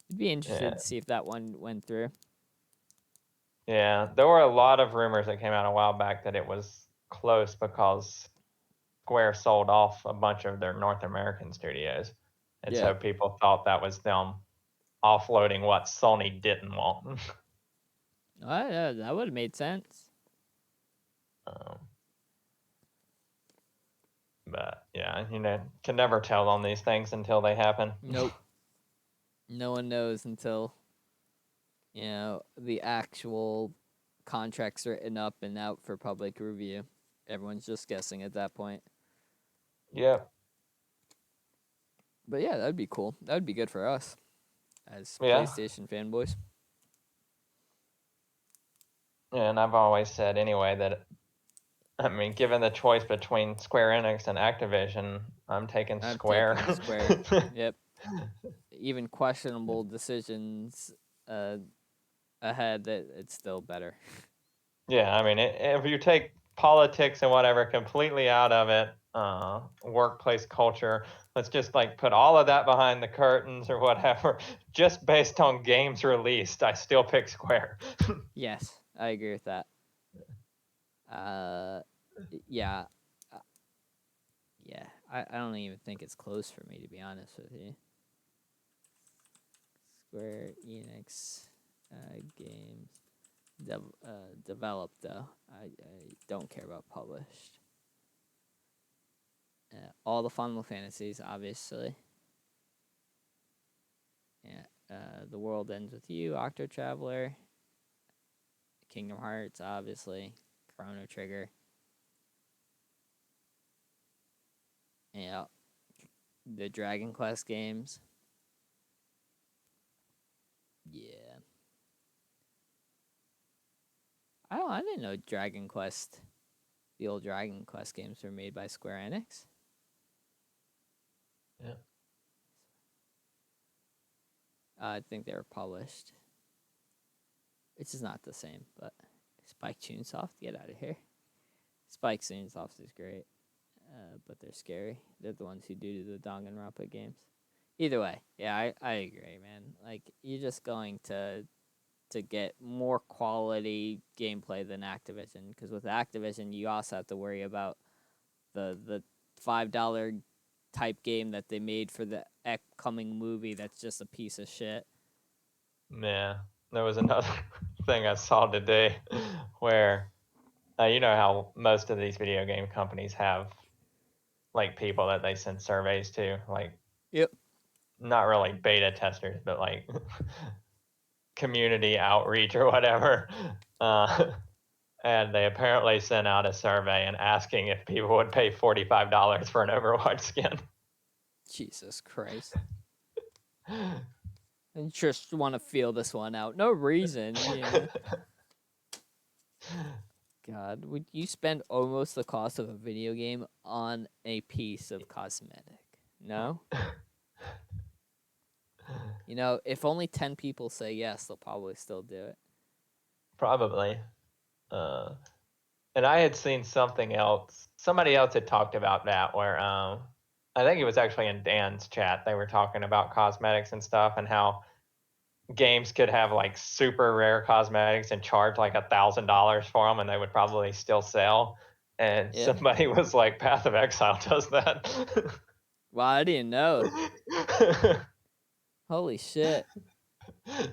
It'd be interested to see if that one went through. Yeah, there were a lot of rumors that came out a while back that it was close because Square sold off a bunch of their North American studios. And so people thought that was them offloading what Sony didn't want. That would have made sense. But yeah, can never tell on these things until they happen. Nope. No one knows until the actual contract's written up and out for public review. Everyone's just guessing at that point. Yep. But yeah, that'd be cool. That would be good for us as PlayStation fanboys. Yeah, and I've always said anyway that, I mean, given the choice between Square Enix and Activision, I'm taking Square. Taking Square. Yep. Even questionable decisions ahead, that it's still better. Yeah, I mean, if you take politics and whatever completely out of it, workplace culture, let's just put all of that behind the curtains or whatever, just based on games released, I still pick Square. Yes, I agree with that. Yeah. I don't even think it's close for me, to be honest with you. Square Enix games developed, though. I don't care about published. All the Final Fantasies, obviously. Yeah, The World Ends With You, Octo Traveler, Kingdom Hearts, obviously, Chrono Trigger. Yeah, the Dragon Quest games. Yeah. I didn't know Dragon Quest, the old Dragon Quest games were made by Square Enix. Yeah. I think they were published. It's just not the same, but Spike Chunsoft, get out of here. Spike Chunsoft is great, but they're scary. They're the ones who do the Danganronpa games. Either way, yeah, I agree, man. You're just going to get more quality gameplay than Activision, because with Activision, you also have to worry about the $5 type game that they made for the upcoming movie that's just a piece of shit. Yeah, there was another thing I saw today where, you know how most of these video game companies have people that they send surveys to, Yep. Not really beta testers, but community outreach or whatever. And they apparently sent out a survey and asking if people would pay $45 for an Overwatch skin. Jesus Christ. I just want to feel this one out. No reason. God, would you spend almost the cost of a video game on a piece of cosmetic? No? You know, if only 10 people say yes, they'll probably still do it. Probably. And I had seen something else. Somebody else had talked about that where I think it was actually in Dan's chat. They were talking about cosmetics and stuff and how games could have like super rare cosmetics and charge like $1,000 for them and they would probably still sell. And Yeah. somebody was like, Path of Exile does that. Well, I didn't know. Holy shit. Path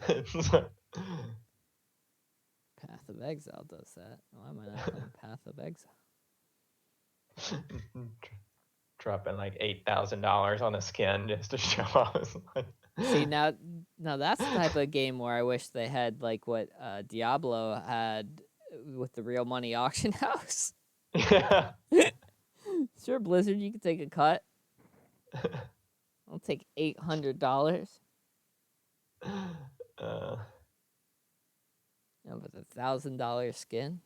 of Exile does that. Why am I not playing Path of Exile? Dropping like $8,000 on a skin just to show off. See, now that's the type of game where I wish they had like what Diablo had with the real money auction house. Yeah. Sure, Blizzard, you can take a cut. I'll take $800. But $1,000 skin.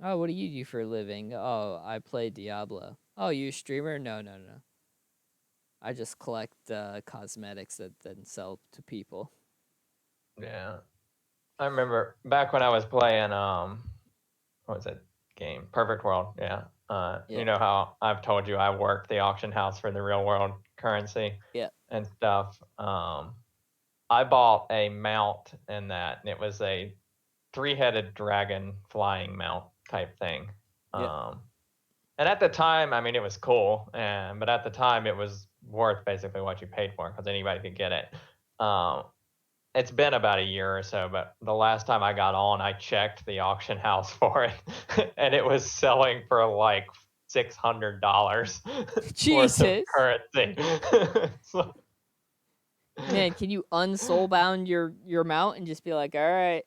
Oh, what do you do for a living? Oh, I play Diablo. Oh, you a streamer? No. I just collect cosmetics that then sell to people. Yeah. I remember back when I was playing what was it game? Perfect World, yeah. You know how I've told you I worked the auction house for the real world currency and stuff. I bought a mount in that, and it was a 3-headed dragon flying mount type thing. And at the time, I mean, it was cool, but at the time, it was worth basically what you paid for because anybody could get it. It's been about a year or so, but the last time I got on, I checked the auction house for it, and it was selling for like $600 Jesus. worth of currency. So, man, can you unsoulbound your mount and just be like, all right?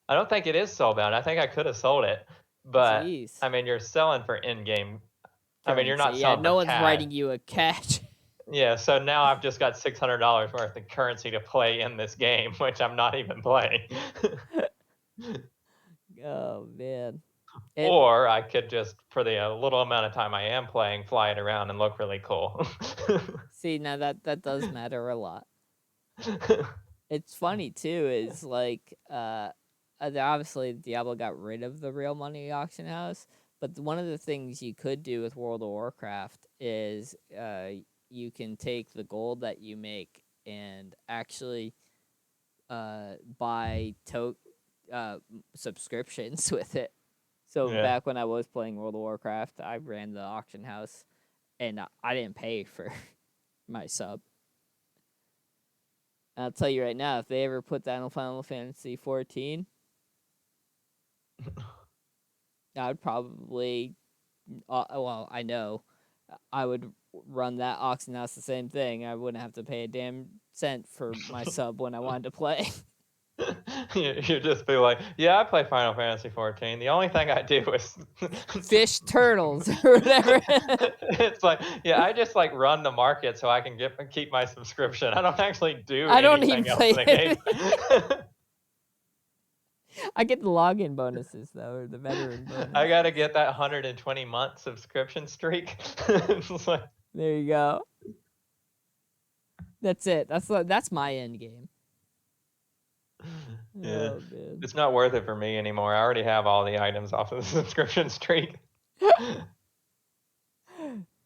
I don't think it is soulbound. I think I could have sold it, but jeez. I mean, you're selling for in-game. I mean, you're not selling. No one's cash. writing you a cash. Yeah, so now I've just got $600 worth of currency to play in this game, which I'm not even playing. Oh man. Or I could just, for the little amount of time I am playing, fly it around and look really cool. See, now that does matter a lot. It's funny too, is like obviously Diablo got rid of the real money auction house, but one of the things you could do with World of Warcraft is you can take the gold that you make and actually buy subscriptions with it. So back when I was playing World of Warcraft, I ran the auction house, and I didn't pay for my sub. And I'll tell you right now, if they ever put that in Final Fantasy 14, I would probably, well, I know, I would run that auction house the same thing. I wouldn't have to pay a damn cent for my sub when I wanted to play. You just be like, yeah, I play Final Fantasy 14. The only thing I do is fish turtles or whatever. It's like, yeah, I just like run the market so I can keep my subscription. I don't actually do I don't anything even else play in the game. I get the login bonuses though, or the veteran bonus. I gotta get that 120-month subscription streak. Like, there you go. That's it. That's my end game. Yeah, oh, man. It's not worth it for me anymore. I already have all the items off of the subscription streak.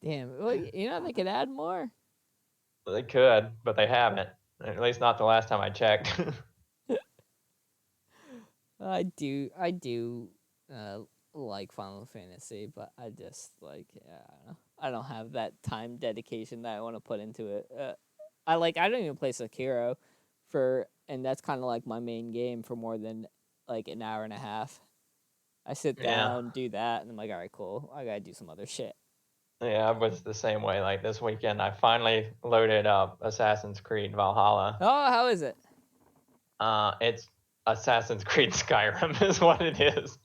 Damn. Well, you know they could add more. They could, but they haven't. At least not the last time I checked. I do like Final Fantasy, but I just like I don't have that time dedication that I want to put into it. I don't even play Sekiro and that's kind of like my main game for more than like an hour and a half. I sit down, do that, and I'm like, all right, cool. I gotta do some other shit. Yeah, I was the same way. Like this weekend, I finally loaded up Assassin's Creed Valhalla. Oh, how is it? It's Assassin's Creed Skyrim is what it is.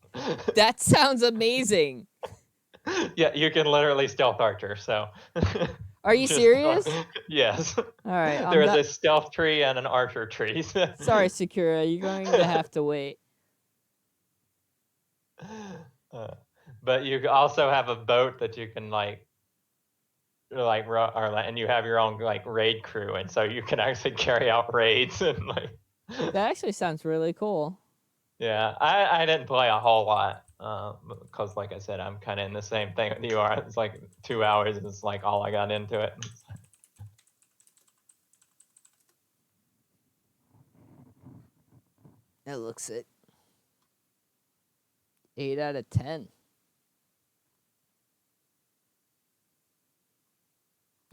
That sounds amazing. Yeah, you can literally stealth archer, so. Are you serious? Yes. All right. There is a stealth tree and an archer tree. Sorry, Sekiro, you're going to have to wait. But you also have a boat that you can and you have your own like raid crew, and so you can actually carry out raids and like. That actually sounds really cool. Yeah, I didn't play a whole lot because, like I said, I'm kind of in the same thing that you are. It's like 2 hours, and it's like all I got into it. That looks it. 8 out of 10.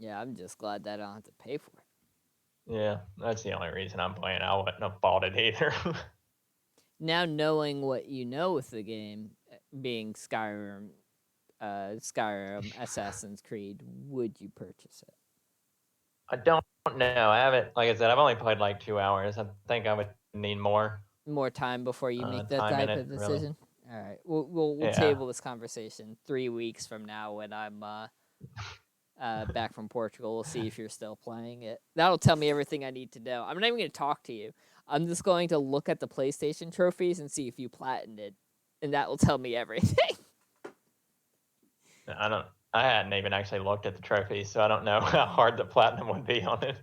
Yeah, I'm just glad that I don't have to pay for it. Yeah, that's the only reason I'm playing. I wouldn't have bought it either. Now knowing what you know with the game, being Skyrim, Assassin's Creed, would you purchase it? I don't know. I haven't, like I said, I've only played like 2 hours. I think I would need more Time before you make that time in type it, of really. decision. All right, we'll Yeah. table this conversation 3 weeks from now when I'm back from Portugal. We'll see if you're still playing it. That'll tell me everything I need to know. I'm not even going to talk to you. I'm just going to look at the PlayStation trophies and see if you platinumed it, and that will tell me everything. I hadn't even actually looked at the trophies, so I don't know how hard the platinum would be on it.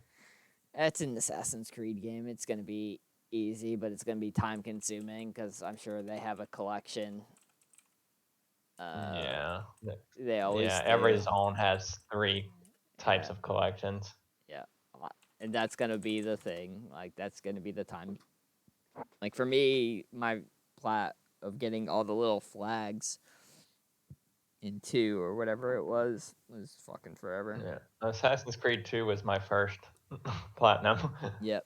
That's an Assassin's Creed game. It's going to be easy, but it's going to be time consuming because I'm sure they have a collection. Yeah. They always do. Every zone has 3 types of collections. Yeah. And that's going to be the thing. Like, that's going to be the time. Like, for me, my plat of getting all the little flags in 2 or whatever it was fucking forever. Yeah. Assassin's Creed 2 was my first platinum. Yep.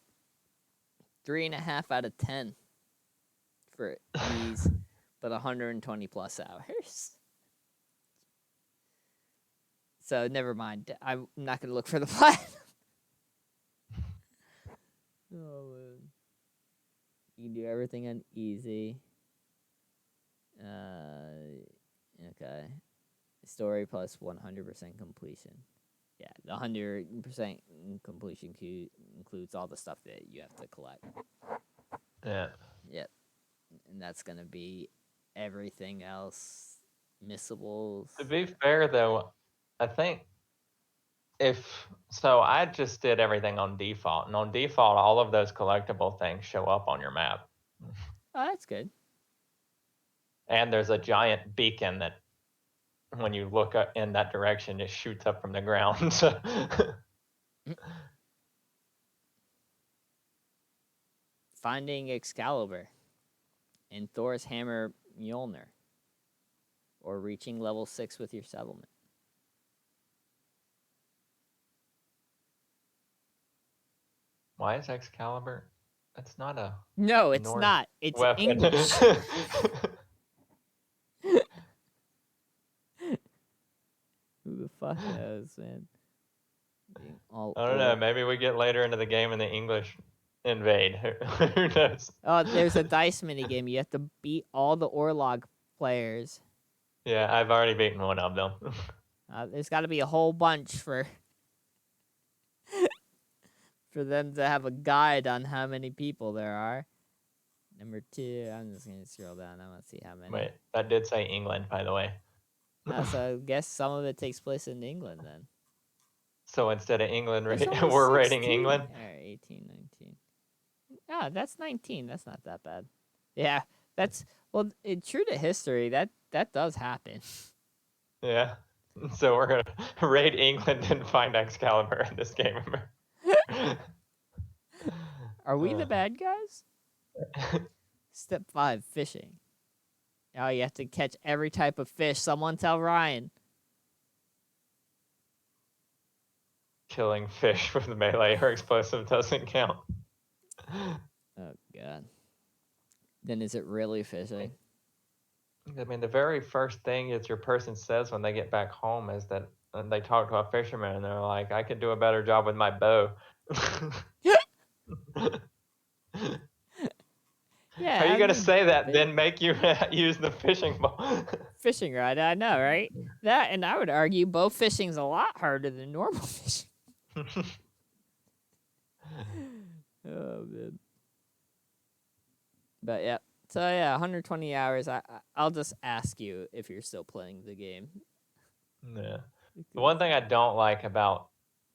3.5 out of 10 for ease, but 120 plus hours. So never mind. I'm not gonna look for the platinum. Oh man. You can do everything on easy. Okay. Story plus 100% completion. Yeah, the 100% completion includes all the stuff that you have to collect. Yeah. Yep. And that's going to be everything else. Missables. To be fair, though, I think I just did everything on default. And on default, all of those collectible things show up on your map. Oh, that's good. And there's a giant beacon that when you look up in that direction, it shoots up from the ground. Finding Excalibur and Thor's hammer Mjolnir, or reaching level 6 with your settlement. Why is Excalibur? That's not a. No, it's not. It's weapon. English. Who the fuck knows, man? I don't know. Maybe we get later into the game and the English invade. Who knows? Oh, there's a dice mini game. You have to beat all the Orlog players. Yeah, I've already beaten one of them. There's got to be a whole bunch for them to have a guide on how many people there are. Number 2, I'm just going to scroll down. I want to see how many. Wait, that did say England, by the way. So I guess some of it takes place in England then. So instead of England, we're rating England? All right, 18, 19. Ah, that's 19. That's not that bad. Yeah, that's... Well, true to history, that does happen. Yeah. So we're going to raid England and find Excalibur in this game. Are we the bad guys? Step 5, fishing. Oh, you have to catch every type of fish. Someone tell Ryan. Killing fish with melee or explosive doesn't count. Oh, God. Then is it really fishing? I mean, the very first thing that your person says when they get back home is that they talk to a fisherman and they're like, I could do a better job with my bow. Yeah. How are you going to say that, then make you use the fishing bow? Fishing rod, I know, right? That, and I would argue bow fishing's a lot harder than normal fishing. Oh, man. But, yeah, So yeah, 120 hours. I'll just ask you if you're still playing the game. Yeah. The one thing I don't like about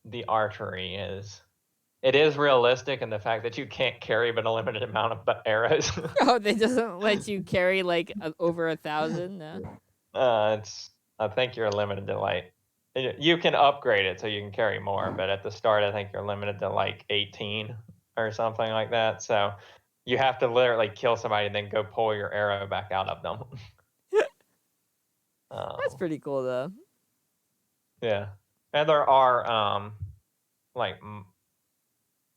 the archery is it is realistic in the fact that you can't carry but a limited amount of arrows. Oh, they doesn't let you carry like over 1,000. No. I think you're limited to like you can upgrade it so you can carry more, but at the start I think you're limited to like 18 or something like that. So you have to literally kill somebody and then go pull your arrow back out of them. That's pretty cool though. Yeah, and there are like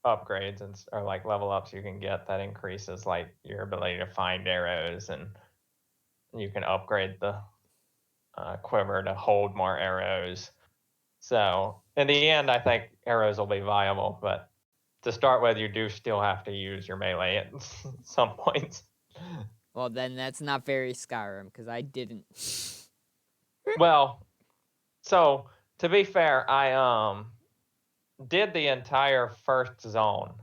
upgrades or like level ups you can get that increases like your ability to find arrows, and you can upgrade the quiver to hold more arrows. So in the end, I think arrows will be viable, but to start with, you do still have to use your melee at some points. Well, then that's not very Skyrim because I didn't. Well, so to be fair, I did the entire first zone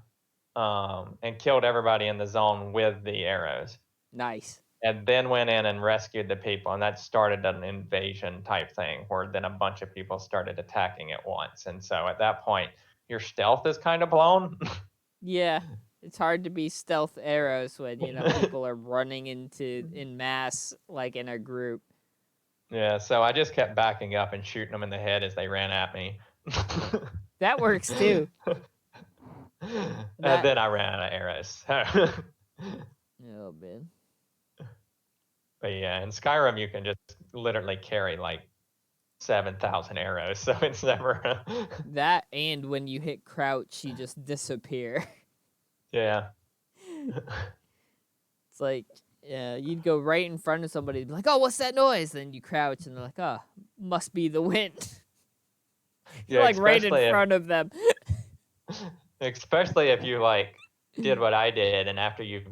and killed everybody in the zone with the arrows. Nice. And then went in and rescued the people, and that started an invasion type thing where then a bunch of people started attacking at once. And so at that point, your stealth is kind of blown. Yeah, it's hard to be stealth arrows when people are running in mass like in a group. Yeah, so I just kept backing up and shooting them in the head as they ran at me. That works too. And then I ran out of arrows. Oh man. But yeah, in Skyrim you can just literally carry like 7,000 arrows, so it's never That, and when you hit crouch, you just disappear. Yeah. It's like, you'd go right in front of somebody, and be like, "Oh, what's that noise?" Then you crouch, and they're like, "Oh, must be the wind." You're like right in front of them. Especially if you like did what I did, and after you've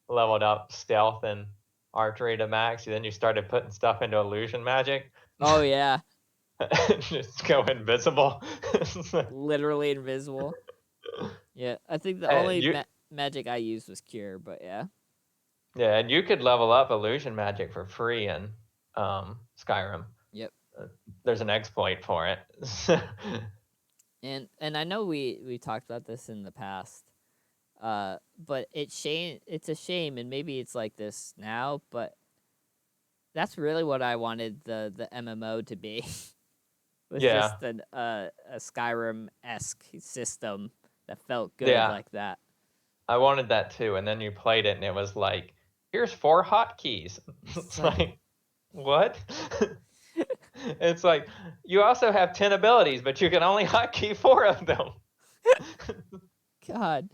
leveled up stealth and archery to max, then you started putting stuff into illusion magic. Oh yeah. Just go invisible. Literally invisible. Yeah, I think the only magic I used was cure, but yeah. Yeah, and you could level up illusion magic for free in Skyrim. Yep. There's an exploit for it. And I know we talked about this in the past, but it's a shame, and maybe it's like this now, but that's really what I wanted the MMO to be. Was just a Skyrim-esque system that felt good like that. I wanted that too, and then you played it, and it was like, here's 4 hotkeys. It's like, what? It's like, you also have 10 abilities, but you can only hotkey 4 of them. God.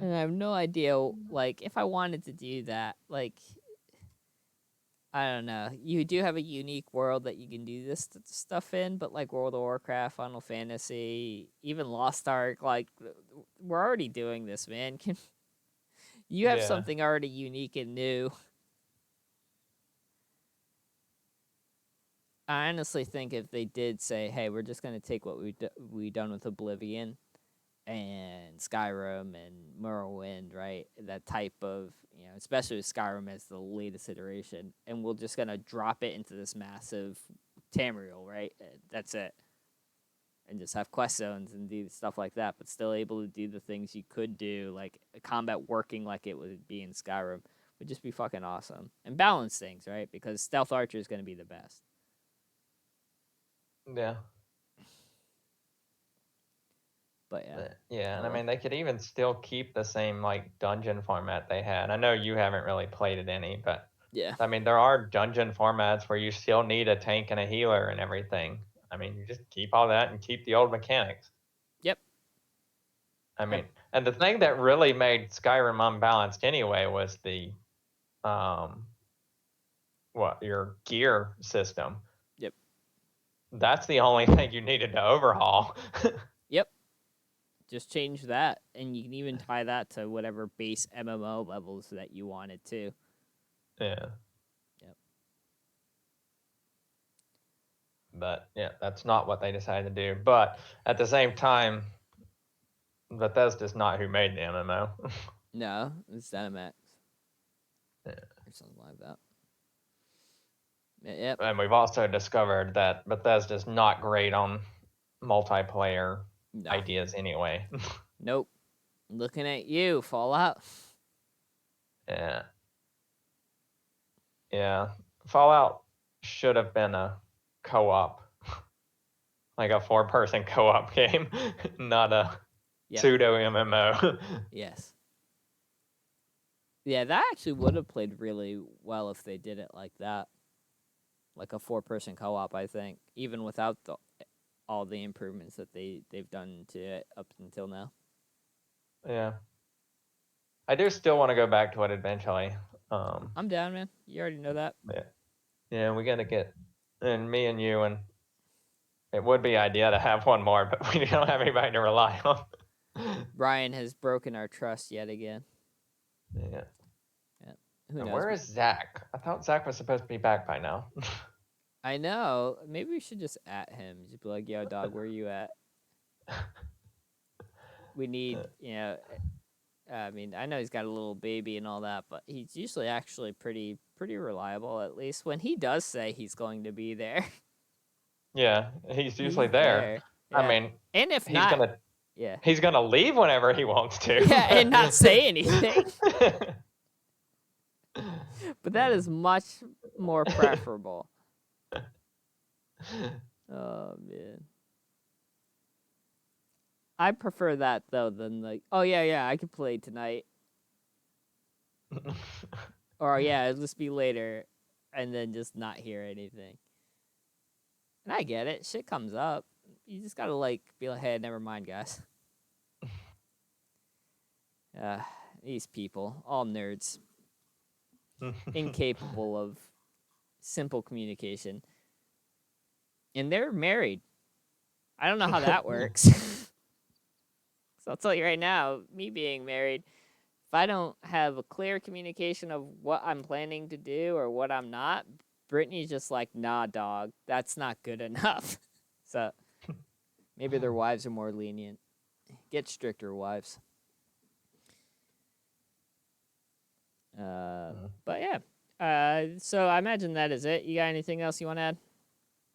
And I have no idea, like, if I wanted to do that, like, I don't know. You do have a unique world that you can do this stuff in, but like World of Warcraft, Final Fantasy, even Lost Ark, like, we're already doing this, man. You have something already unique and new. I honestly think if they did say, "Hey, we're just gonna take what we done with Oblivion and Skyrim and Morrowind, right? That type of, especially with Skyrim as the latest iteration, and we're just gonna drop it into this massive Tamriel, right? That's it, and just have quest zones and do stuff like that, but still able to do the things you could do, like combat working like it would be in Skyrim, would just be fucking awesome. And balance things, right? Because stealth archer is gonna be the best. Yeah. But yeah. Yeah, and I mean, they could even still keep the same like dungeon format they had. I know you haven't really played it any, but yeah, I mean, there are dungeon formats where you still need a tank and a healer and everything. I mean, you just keep all that and keep the old mechanics. Yep. I mean, and the thing that really made Skyrim unbalanced anyway was the your gear system. Yep. That's the only thing you needed to overhaul. Yep. Just change that, and you can even tie that to whatever base MMO levels that you wanted to. Yeah. Yep. But yeah, that's not what they decided to do. But at the same time, Bethesda's not who made the MMO. No, it's ZeniMax. or something like that. Yep. And we've also discovered that Bethesda's not great on multiplayer ideas anyway. Nope. Looking at you, Fallout. Yeah. Yeah. Fallout should have been a co-op. Like a 4-person co-op game, not a pseudo MMO. Yes. Yeah, that actually would have played really well if they did it like that. Like a 4-person co-op, I think, even without all the improvements that they've done to it up until now. Yeah. I do still want to go back to it eventually. I'm down, man. You already know that. Yeah, we got to get, and me and you, and it would be idea to have one more, but we don't have anybody to rely on. Brian has broken our trust yet again. Yeah. Who knows? Where is Zach? I thought Zach was supposed to be back by now. I know. Maybe we should just at him. Just be like, yo, dog, where are you at? We need, I mean, I know he's got a little baby and all that, but he's usually actually pretty reliable, at least when he does say he's going to be there. Yeah, he's usually there. Yeah. I mean, and if he's not, he's gonna leave whenever he wants to. Yeah, and not say anything. But that is much more preferable. Oh, man. I prefer that, though, than like, oh, yeah, I could play tonight. Or, yeah, it'll just be later, and then just not hear anything. And I get it. Shit comes up. You just gotta, like, be like, hey, never mind, guys. These people, all nerds. Incapable of simple communication. And they're married. I don't know how that works. So I'll tell you right now, me being married, if I don't have a clear communication of what I'm planning to do or what I'm not, Brittany's just like, nah, dog, that's not good enough. So maybe their wives are more lenient. Get stricter, wives. But yeah. So I imagine that is it. You got anything else you want to add?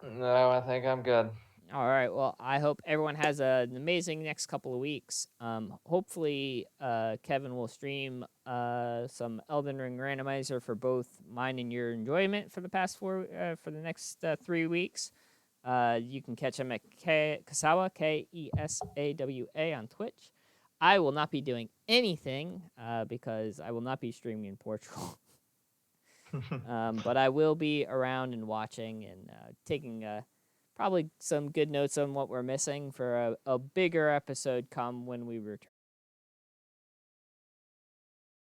No, I think I'm good. All right. Well, I hope everyone has an amazing next couple of weeks. Hopefully, Kevin will stream some Elden Ring randomizer for both mine and your enjoyment for the next 3 weeks. You can catch him at Kasawa, Kesawa, on Twitch. I will not be doing anything because I will not be streaming in Portugal. But I will be around and watching and taking probably some good notes on what we're missing for a bigger episode come when we return.